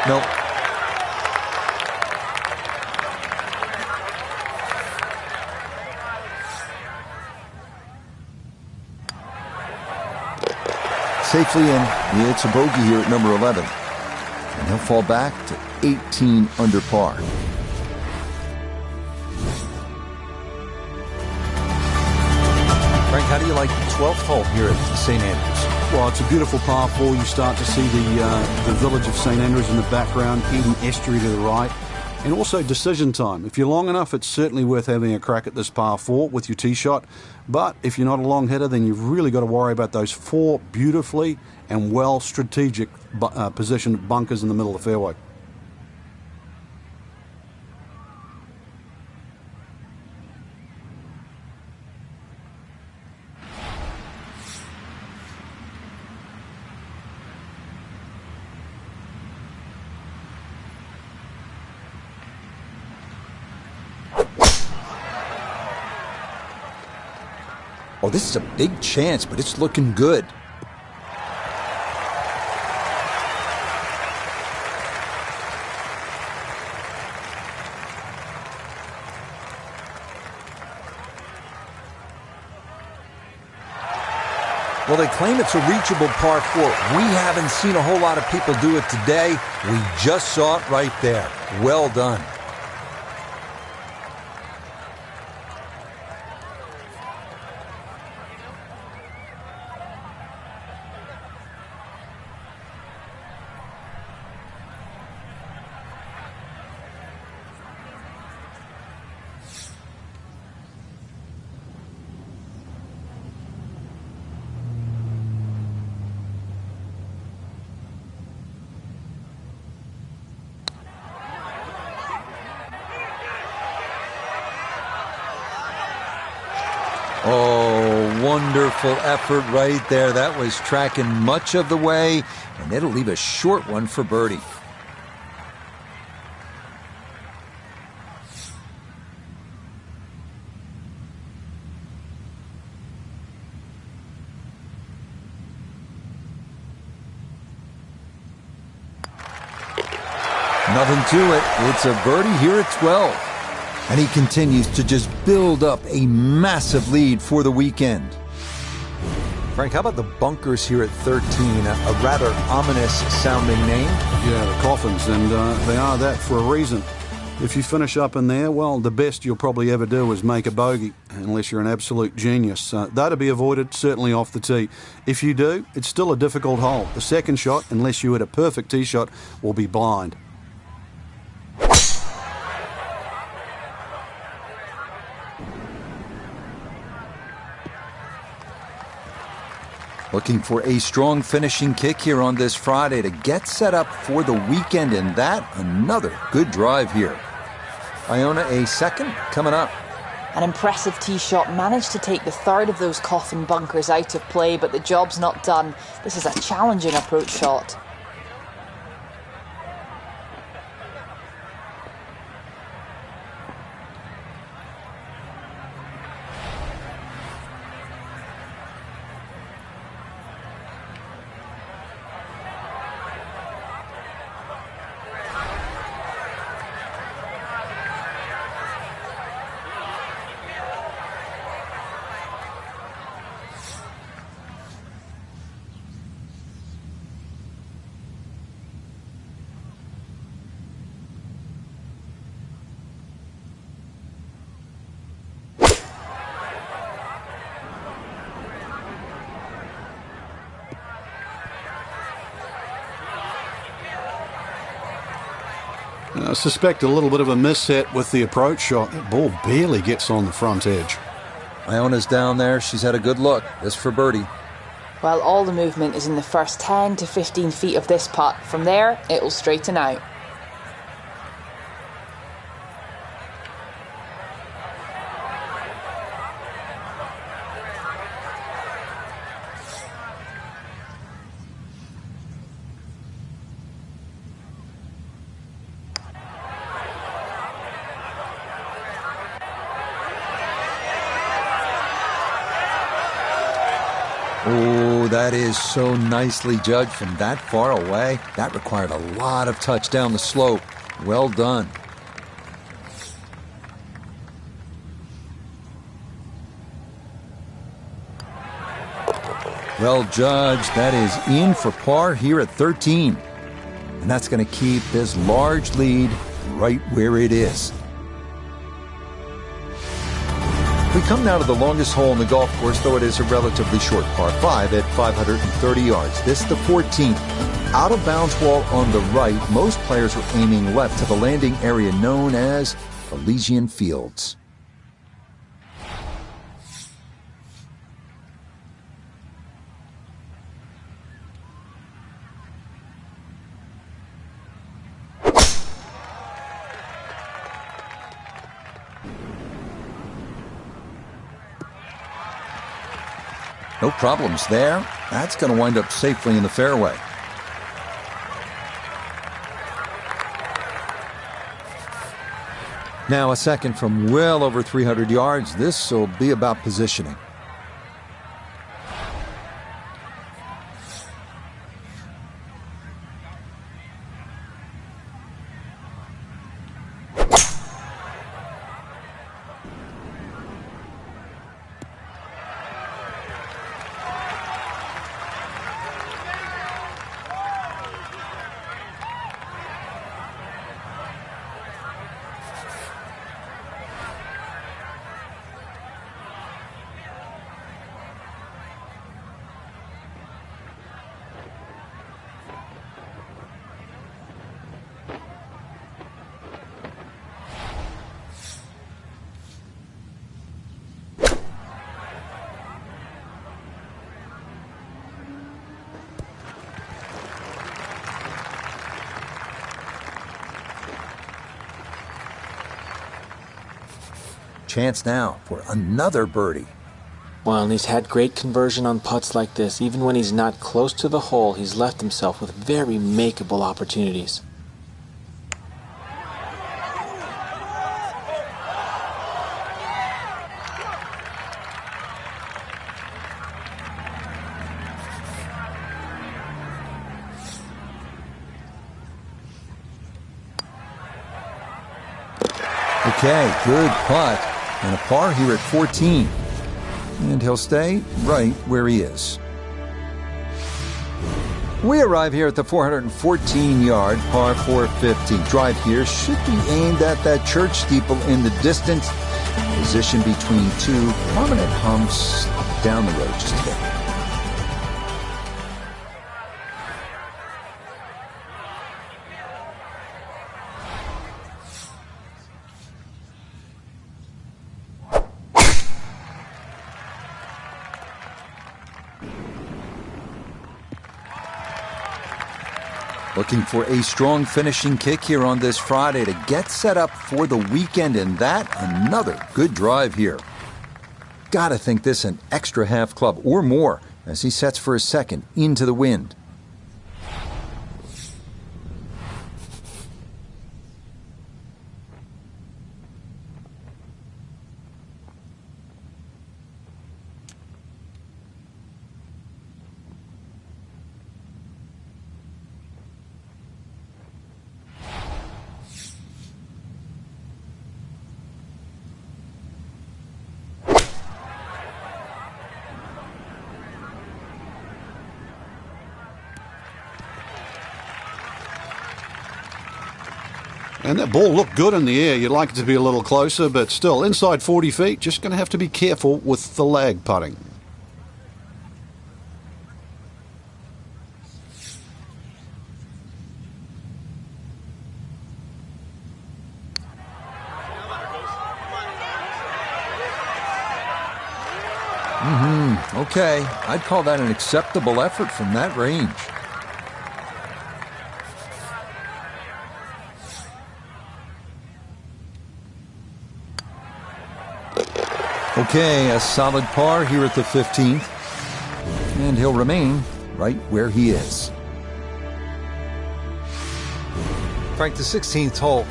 Nope. Safely in. It's a bogey here at number 11. And he'll fall back to 18 under par. Frank, how do you like the 12th hole here at St. Andrews? Well, it's a beautiful par 4. You start to see the village of St. Andrews in the background, Eden Estuary to the right, and also decision time. If you're long enough, it's certainly worth having a crack at this par 4 with your tee shot. But if you're not a long hitter, then you've really got to worry about those 4 beautifully and well strategic positioned bunkers in the middle of the fairway. Oh, this is a big chance, but it's looking good. Well, they claim it's a reachable par 4. We haven't seen a whole lot of people do it today. We just saw it right there. Well done. Oh, wonderful effort right there. That was tracking much of the way, and it'll leave a short one for birdie. Nothing to it. It's a birdie here at 12. And he continues to just build up a massive lead for the weekend. Frank, how about the bunkers here at 13? A rather ominous sounding name. Yeah, the coffins, and they are that for a reason. If you finish up in there, well, the best you'll probably ever do is make a bogey, unless you're an absolute genius. They're to be avoided, certainly off the tee. If you do, it's still a difficult hole. The second shot, unless you hit a perfect tee shot, will be blind. Looking for a strong finishing kick here on this Friday to get set up for the weekend, and that another good drive here. Iona, a second coming up. An impressive tee shot managed to take the third of those coffin bunkers out of play, but the job's not done. This is a challenging approach shot. I suspect a little bit of a misset with the approach shot. That ball barely gets on the front edge. Iona's down there. She's had a good look. This for birdie. Well, all the movement is in the first 10 to 15 feet of this putt. From there, it'll straighten out. Oh, that is so nicely judged from that far away. That required a lot of touch down the slope. Well done. Well judged. That is in for par here at 13. And that's going to keep this large lead right where it is. We come now to the longest hole in the golf course, though it is a relatively short par 5 at 530 yards. This the 14th. Out of bounds wall on the right. Most players are aiming left to the landing area known as Elysian Fields. No problems there. That's going to wind up safely in the fairway. Now a second from well over 300 yards. This will be about positioning. Chance now for another birdie. Well, and he's had great conversion on putts like this. Even when he's not close to the hole, he's left himself with very makeable opportunities. Okay, good putt. And a par here at 14. And he'll stay right where he is. We arrive here at the 414-yard par 450. Drive here should be aimed at that church steeple in the distance. Position between two prominent humps down the road just a bit. Looking for a strong finishing kick here on this Friday to get set up for the weekend, and that another good drive here. Gotta think this an extra half club or more as he sets for a second into the wind. And that ball looked good in the air. You'd like it to be a little closer, but still, inside 40 feet, just going to have to be careful with the lag putting. Okay, I'd call that an acceptable effort from that range. Okay, a solid par here at the 15th. And he'll remain right where he is. Frank, the 16th hole,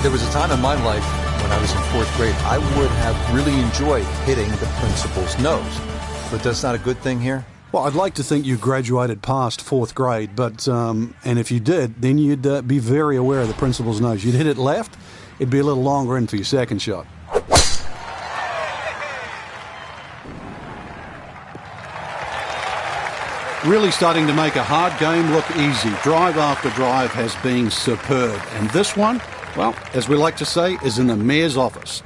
there was a time in my life when I was in 4th grade, I would have really enjoyed hitting the principal's nose. But that's not a good thing here? Well, I'd like to think you graduated past 4th grade, but and if you did, then you'd be very aware of the principal's nose. You'd hit it left, it'd be a little longer in for your second shot. Really starting to make a hard game look easy. Drive after drive has been superb. And this one, well, as we like to say, is in the mayor's office.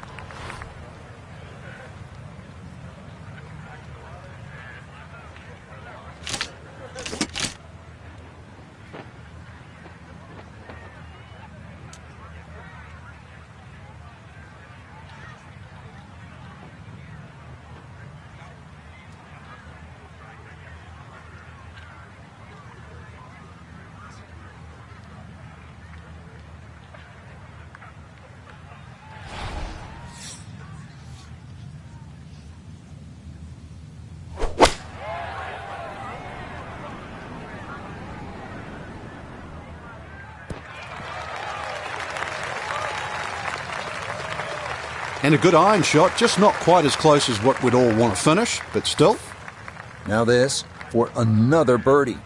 And a good iron shot, just not quite as close as what we'd all want to finish, but still. Now this for another birdie.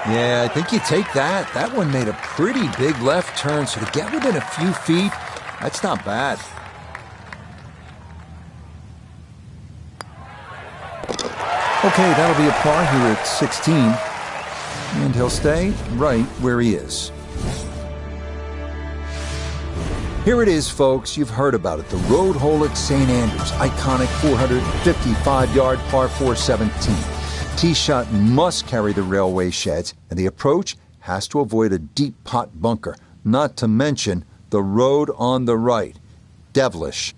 Yeah, I think you take that. That one made a pretty big left turn, so to get within a few feet, that's not bad. Okay, that'll be a par here at 16, and he'll stay right where he is. Here it is, folks. You've heard about it. The road hole at St. Andrews. Iconic 455-yard par 4 17. Tee shot must carry the railway sheds, and the approach has to avoid a deep pot bunker, not to mention the road on the right. Devilish.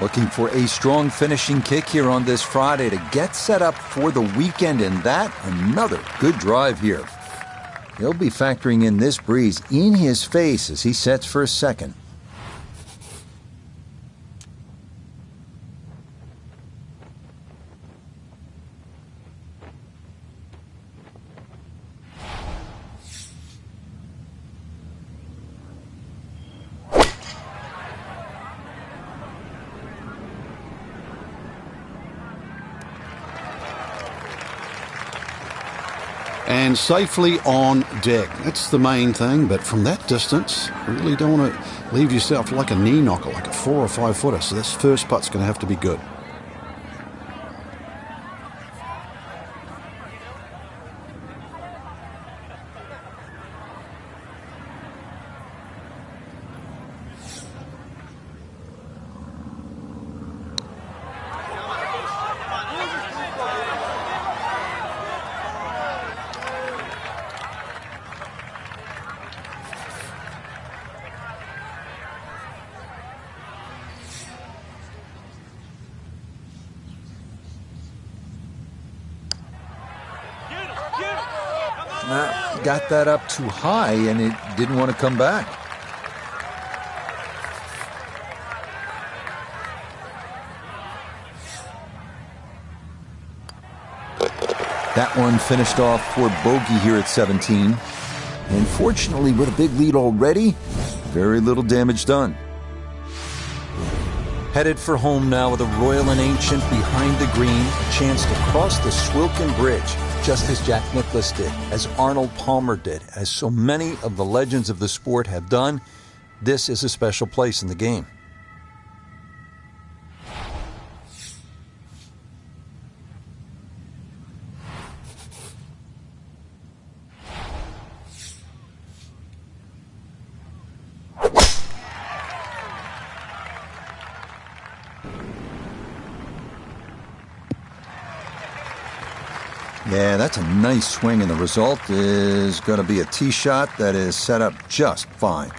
Looking for a strong finishing kick here on this Friday to get set up for the weekend, and that another good drive here. He'll be factoring in this breeze in his face as he sets for a second. And safely on deck. That's the main thing, but from that distance, really don't want to leave yourself like a knee knocker, like a 4 or 5 footer. So this first putt's going to have to be good. Got that up too high, and it didn't want to come back. That one finished off for bogey here at 17. And fortunately, with a big lead already, very little damage done. Headed for home now with a Royal and Ancient behind the green, a chance to cross the Swilcan Bridge, just as Jack Nicklaus did, as Arnold Palmer did, as so many of the legends of the sport have done. This is a special place in the game. Yeah, that's a nice swing, and the result is going to be a tee shot that is set up just fine.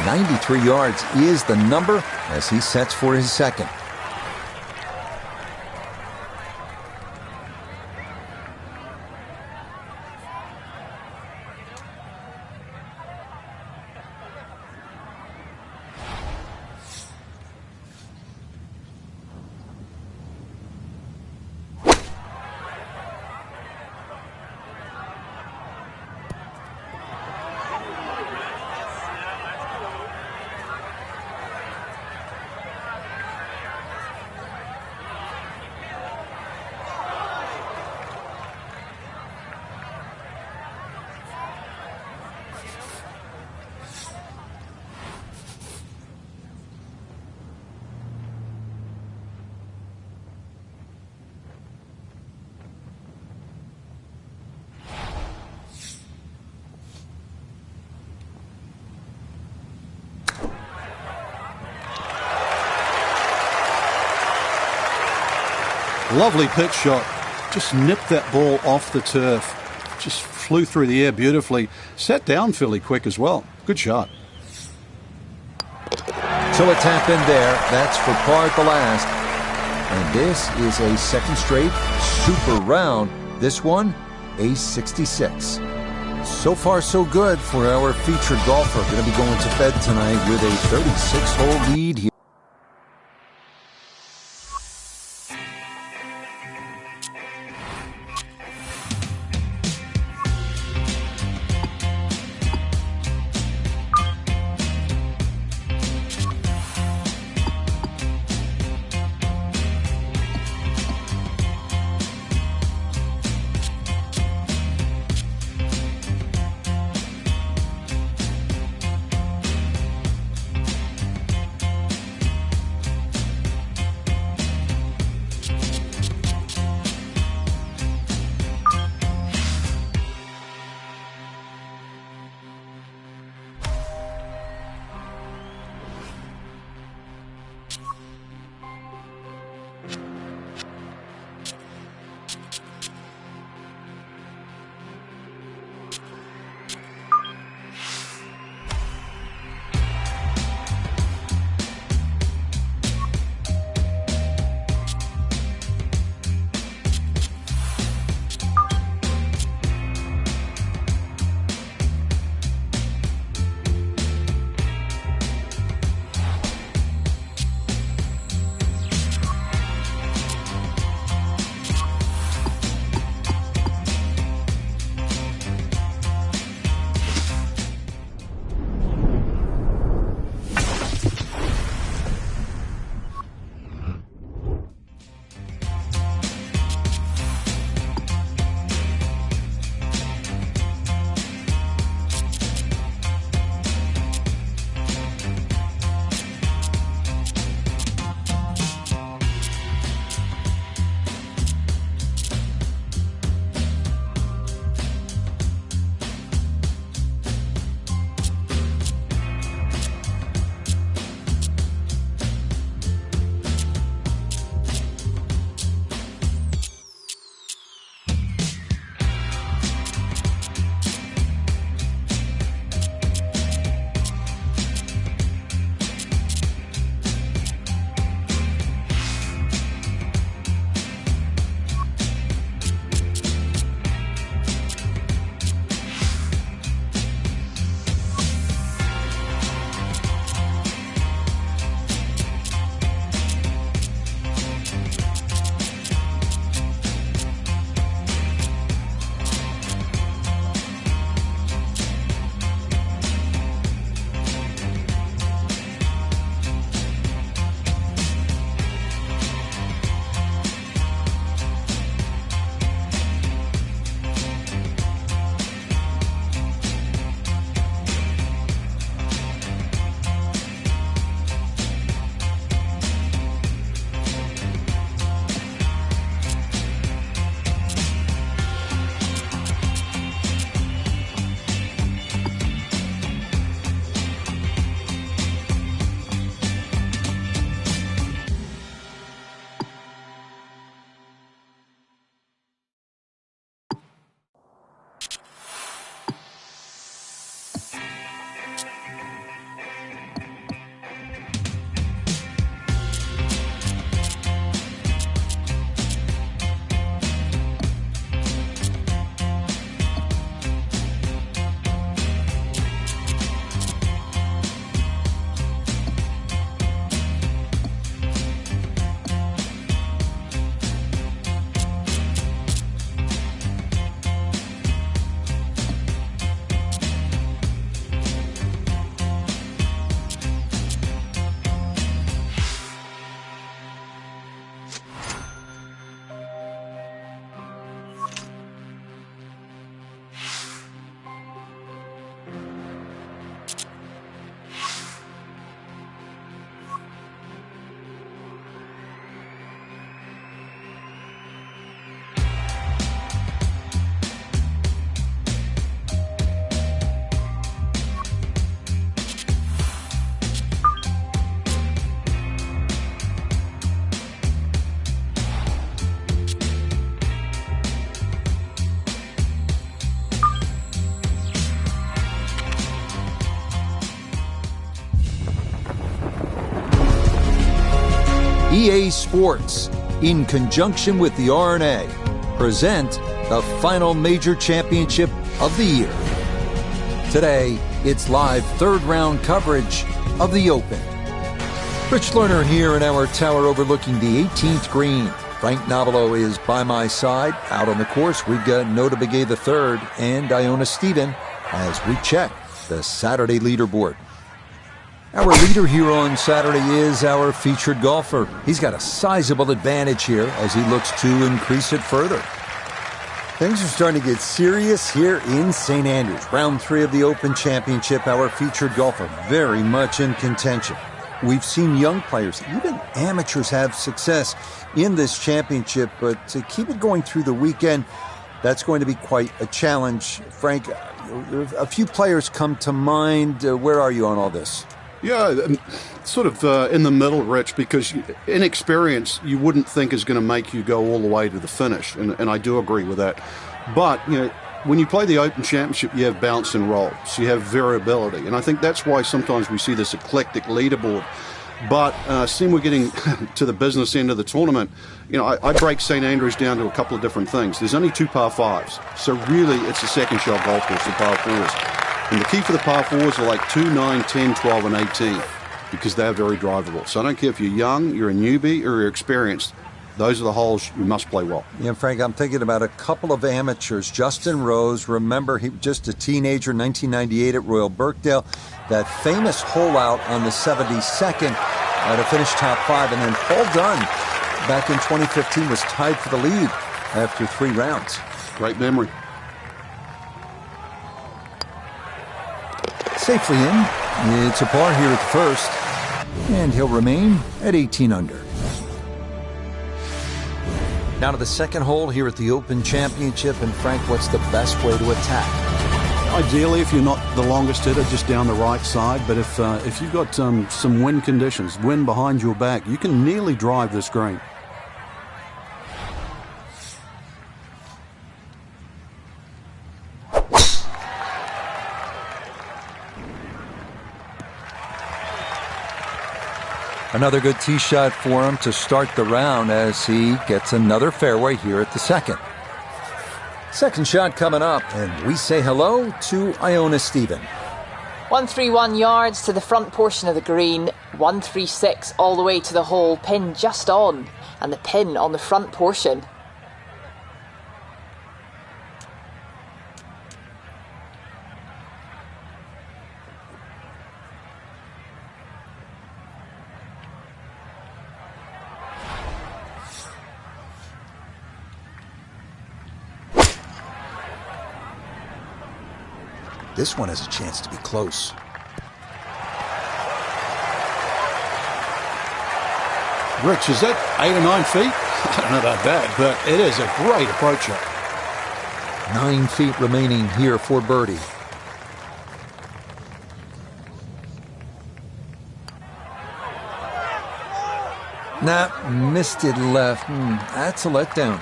"93 yards is the number as he sets for his second. Lovely pitch shot. Just nipped that ball off the turf. Just flew through the air beautifully. Sat down fairly quick as well. Good shot. So a tap in there. That's for par at the last. And this is a second straight super round. This one, a 66. So far, so good for our featured golfer. Going to be going to bed tonight with a 36-hole lead here. EA Sports, in conjunction with the R&A, present the final major championship of the year. Today, it's live third-round coverage of the Open. Rich Lerner here in our tower overlooking the 18th green. Frank Nobilo is by my side. Out on the course, we've got Nota Begay III and Iona Stephen as we check the Saturday leaderboard. Our leader here on Saturday is our featured golfer. He's got a sizable advantage here as he looks to increase it further. Things are starting to get serious here in St. Andrews. Round 3 of the Open Championship, our featured golfer very much in contention. We've seen young players, even amateurs, have success in this championship, but to keep it going through the weekend, that's going to be quite a challenge. Frank, a few players come to mind. Where are you on all this? Yeah, sort of in the middle, Rich, because inexperience you wouldn't think is going to make you go all the way to the finish, and I do agree with that. But, when you play the Open Championship, you have bounce and roll, so you have variability, and I think that's why sometimes we see this eclectic leaderboard. But seeing we're getting to the business end of the tournament, I break St Andrews down to a couple of different things. There's only 2 par 5s, so really it's a second shot golf course, the par 4s. And the key for the par 4s are like 2, 9, 10, 12, and 18 because they're very drivable. So I don't care if you're young, you're a newbie, or you're experienced. Those are the holes you must play well. Yeah, Frank, I'm thinking about a couple of amateurs. Justin Rose, remember, he was just a teenager in 1998 at Royal Birkdale. That famous hole out on the 72nd to finish top 5. And then Paul Dunn, back in 2015, was tied for the lead after 3 rounds. Great memory. Safely in. It's a par here at the first. And he'll remain at 18 under. Now to the second hole here at the Open Championship. And Frank, what's the best way to attack? Ideally, if you're not the longest hitter, just down the right side. But if you've got some wind conditions, wind behind your back, you can nearly drive this green. Another good tee shot for him to start the round as he gets another fairway here at the second. Second shot coming up, and we say hello to Iona Stephen. 131 yards to the front portion of the green, 136 all the way to the hole, pin just on, and the pin on the front portion. This one has a chance to be close. Rich, is that 8 or 9 feet? I don't know about that, but it is a great approach shot. 9 feet remaining here for birdie. Nah, missed it left. That's a letdown.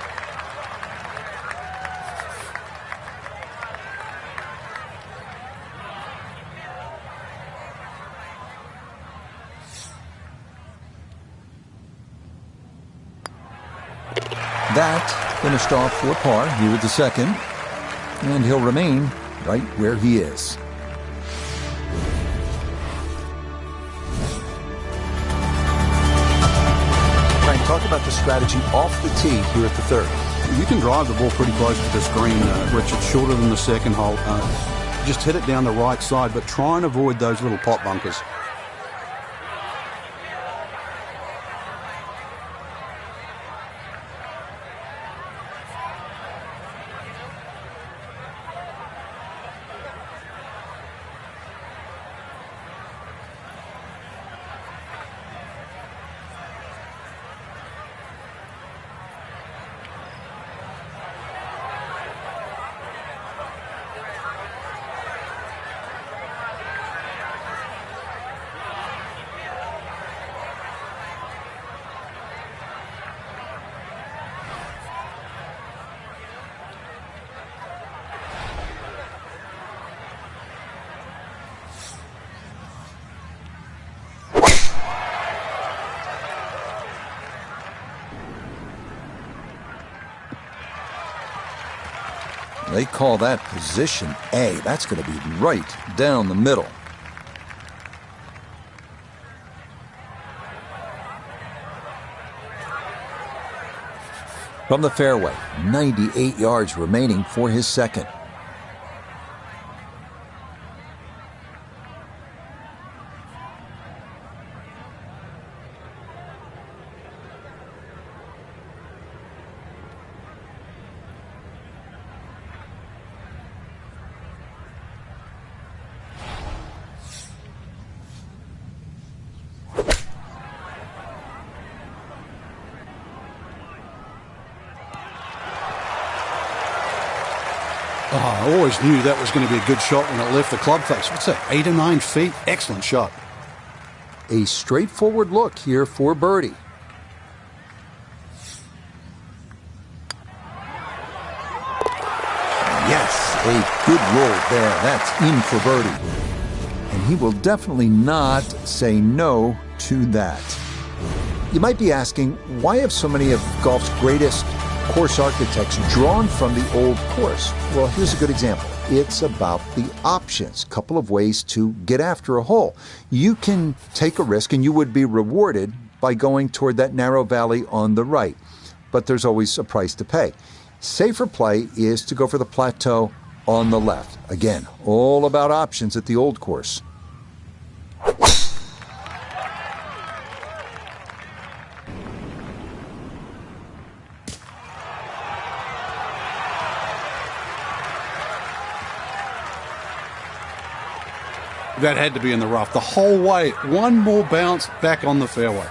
That finished off for par here at the second, and he'll remain right where he is. Frank, talk about the strategy off the tee here at the third. You can drive the ball pretty close to this green, Rich. It's shorter than the second hole. Just hit it down the right side, but try and avoid those little pot bunkers. They call that position A. That's going to be right down the middle. From the fairway, 98 yards remaining for his second. Oh, I always knew that was going to be a good shot when it left the club face. What's that, 8 or 9 feet? Excellent shot. A straightforward look here for birdie. Yes, a good roll there. That's in for birdie. And he will definitely not say no to that. You might be asking, why have so many of golf's greatest course architects drawn from the old course? Well, here's a good example. It's about the options, couple of ways to get after a hole. You can take a risk and you would be rewarded by going toward that narrow valley on the right, but there's always a price to pay. Safer play is to go for the plateau on the left. Again, all about options at the old course. That had to be in the rough the whole way. One more bounce back on the fairway.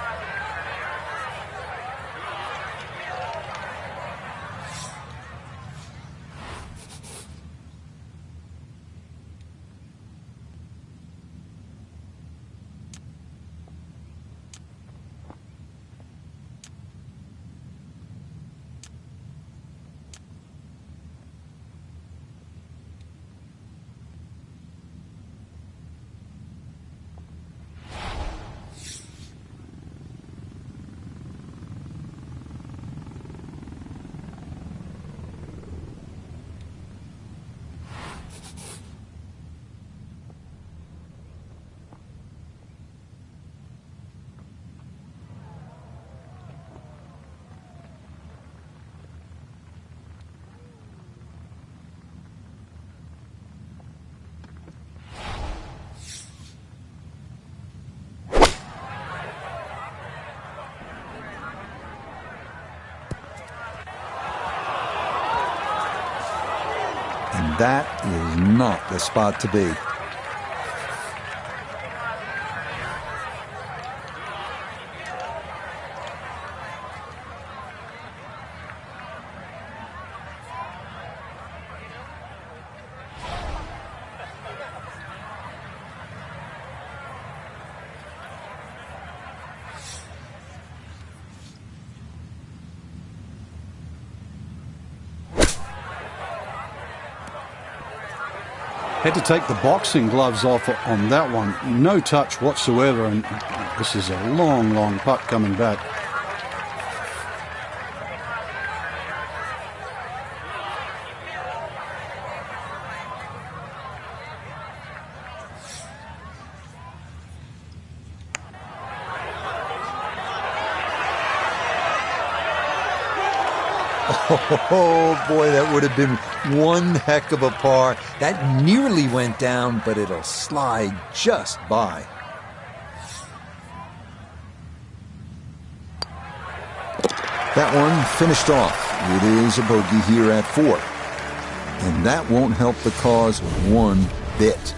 And that is not the spot to be. Had to take the boxing gloves off on that one. No touch whatsoever, and this is a long, long putt coming back. Oh boy, that would have been one heck of a par. That nearly went down, but it'll slide just by. That one finished off. It is a bogey here at 4. And that won't help the cause one bit.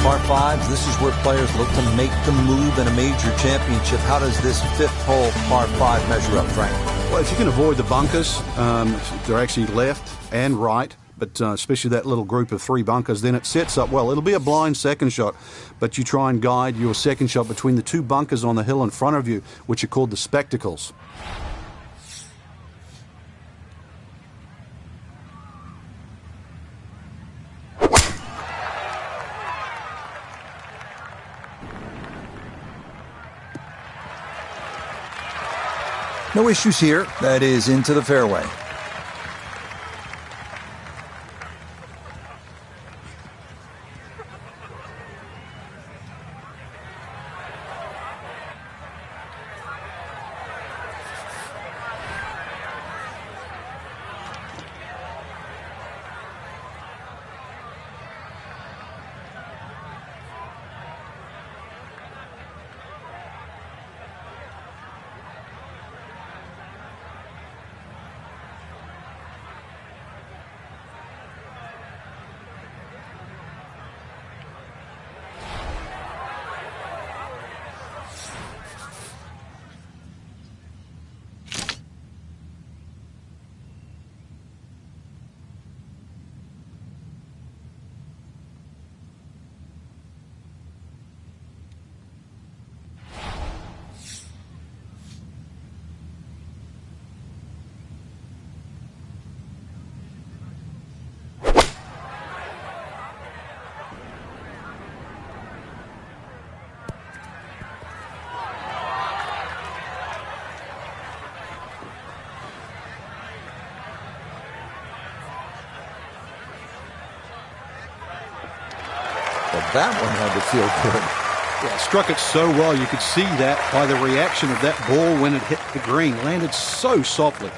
Par 5s, this is where players look to make the move in a major championship. How does this 5th hole par 5 measure up, Frank? Well, if you can avoid the bunkers, they're actually left and right, but especially that little group of 3 bunkers, then it sets up well. It'll be a blind second shot, but you try and guide your second shot between the 2 bunkers on the hill in front of you, which are called the spectacles. No issues here. That is into the fairway. that one had to feel good. Yeah, struck it so well. You could see that by the reaction of that ball when it hit the green. Landed so softly.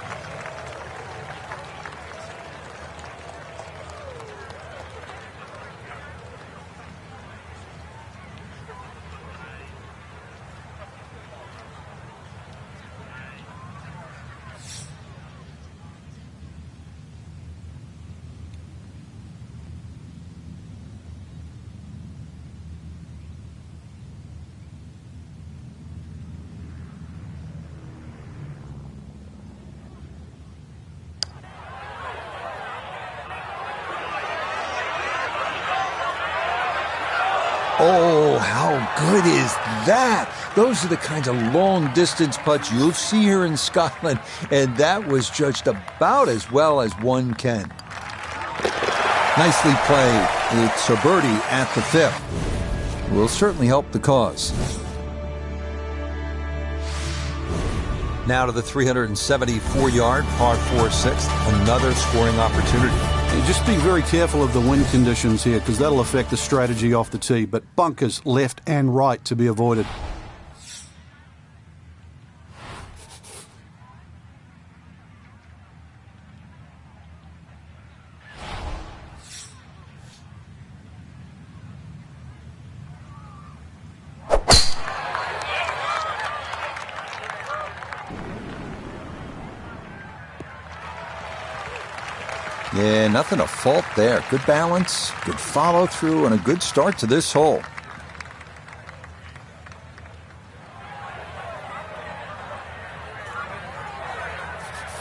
Oh, how good is that? Those are the kinds of long-distance putts you'll see here in Scotland, and that was judged about as well as one can. Nicely played. It's a birdie at the 5th. Will certainly help the cause. Now to the 374-yard par 4 6th, another scoring opportunity. And just be very careful of the wind conditions here because that'll affect the strategy off the tee. But bunkers left and right to be avoided. Yeah, nothing to fault there. Good balance, good follow through, and a good start to this hole.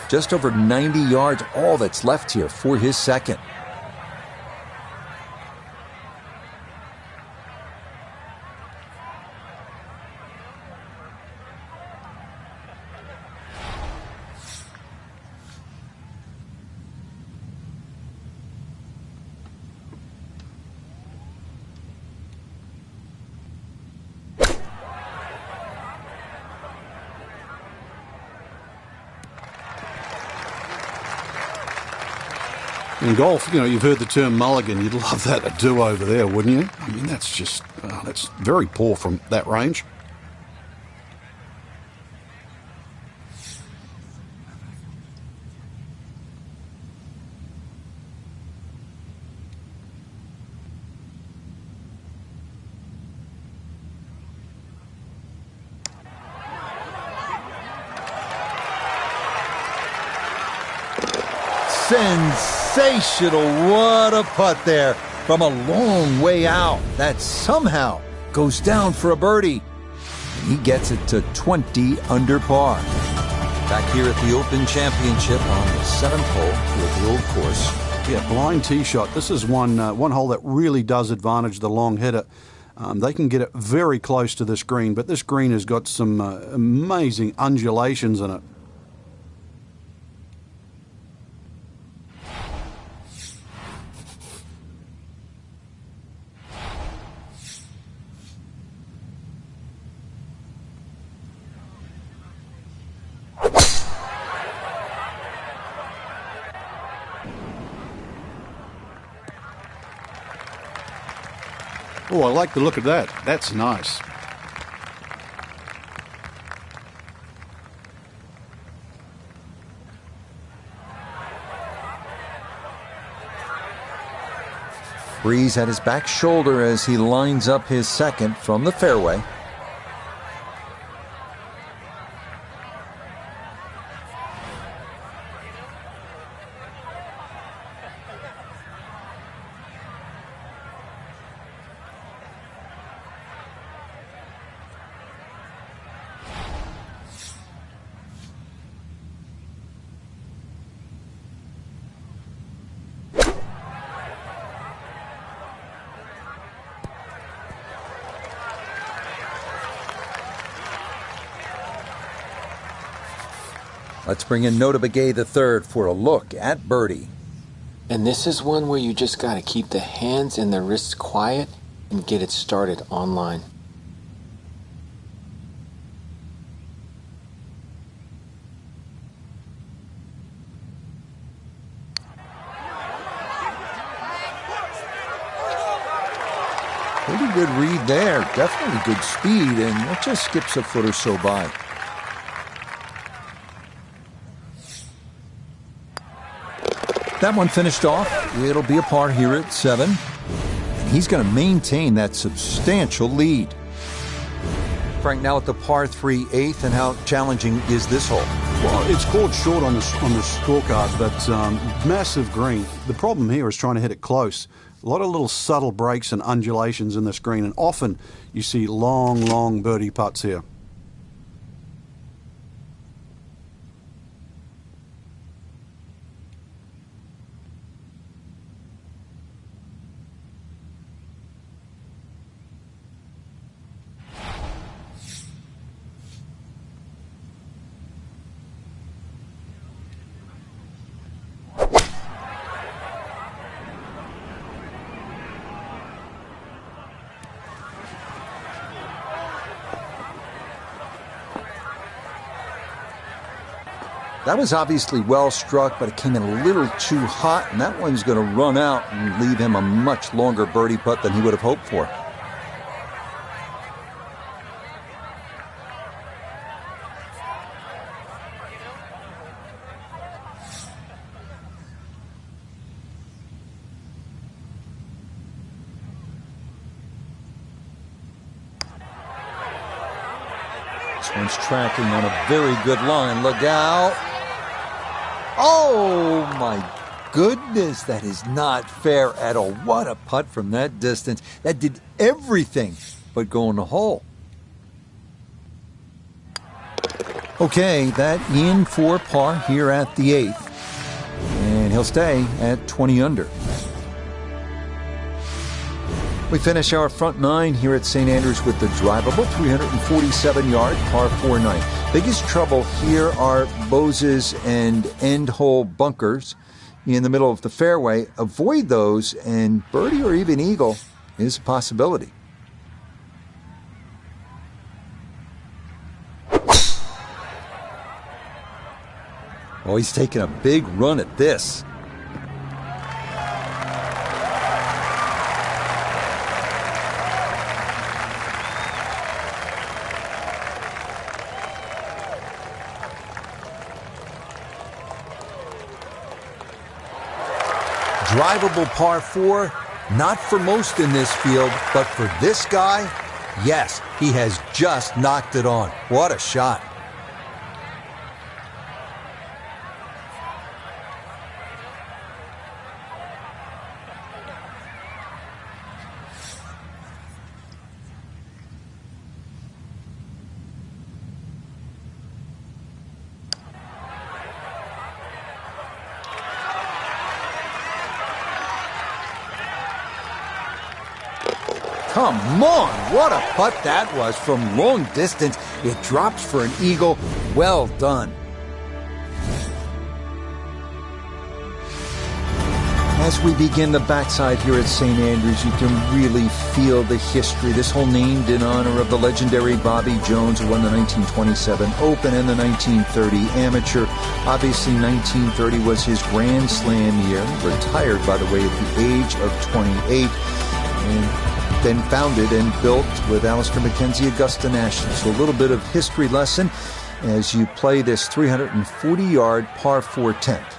Just over 90 yards, all that's left here for his second. In golf, you've heard the term mulligan. You'd love that, a do-over there, wouldn't you? I mean, that's just, that's very poor from that range. Sensational. What a putt there from a long way out. That somehow goes down for a birdie. He gets it to 20 under par. Back here at the Open Championship on the 7th hole here at the Old Course. Yeah, blind tee shot. This is one hole that really does advantage the long hitter. They can get it very close to this green, but this green has got some amazing undulations in it. Oh, I like the look of that. That's nice. Breeze at his back shoulder as he lines up his second from the fairway. Let's bring in Nota Begay III for a look at birdie. And this is one where you just got to keep the hands and the wrists quiet and get it started online. pretty good read there. Definitely good speed, and it just skips a foot or so by. That one finished off. It'll be a par here at 7. And he's going to maintain that substantial lead. Frank, now at the par 3 8th, and how challenging is this hole? Well, it's scored short on the scorecard, but massive green. The problem here is trying to hit it close. A lot of little subtle breaks and undulations in this green, and often you see long, long birdie putts here. That was obviously well struck, but it came in a little too hot, and that one's going to run out and leave him a much longer birdie putt than he would have hoped for. This one's tracking on a very good line. Look out. Oh, my goodness. That is not fair at all. What a putt from that distance. That did everything but go in the hole. Okay, that in for par here at the 8th. And he'll stay at 20 under. We finish our front 9 here at St. Andrews with the drivable 347-yard par 4-9. Biggest trouble here are Bose's and end hole bunkers in the middle of the fairway. Avoid those, and birdie or even eagle is a possibility. Oh, he's taking a big run at this. Drivable par 4, not for most in this field, but for this guy, yes, he has just knocked it on. What a shot. Come on, what a putt that was from long distance. It drops for an eagle. Well done. As we begin the backside here at St. Andrews, you can really feel the history. This hole named in honor of the legendary Bobby Jones, who won the 1927 Open and the 1930 Amateur. Obviously, 1930 was his Grand Slam year. Retired, by the way, at the age of 28. And then founded and built with Alister McKenzie Augusta National. So a little bit of history lesson as you play this 340-yard par 4 10th.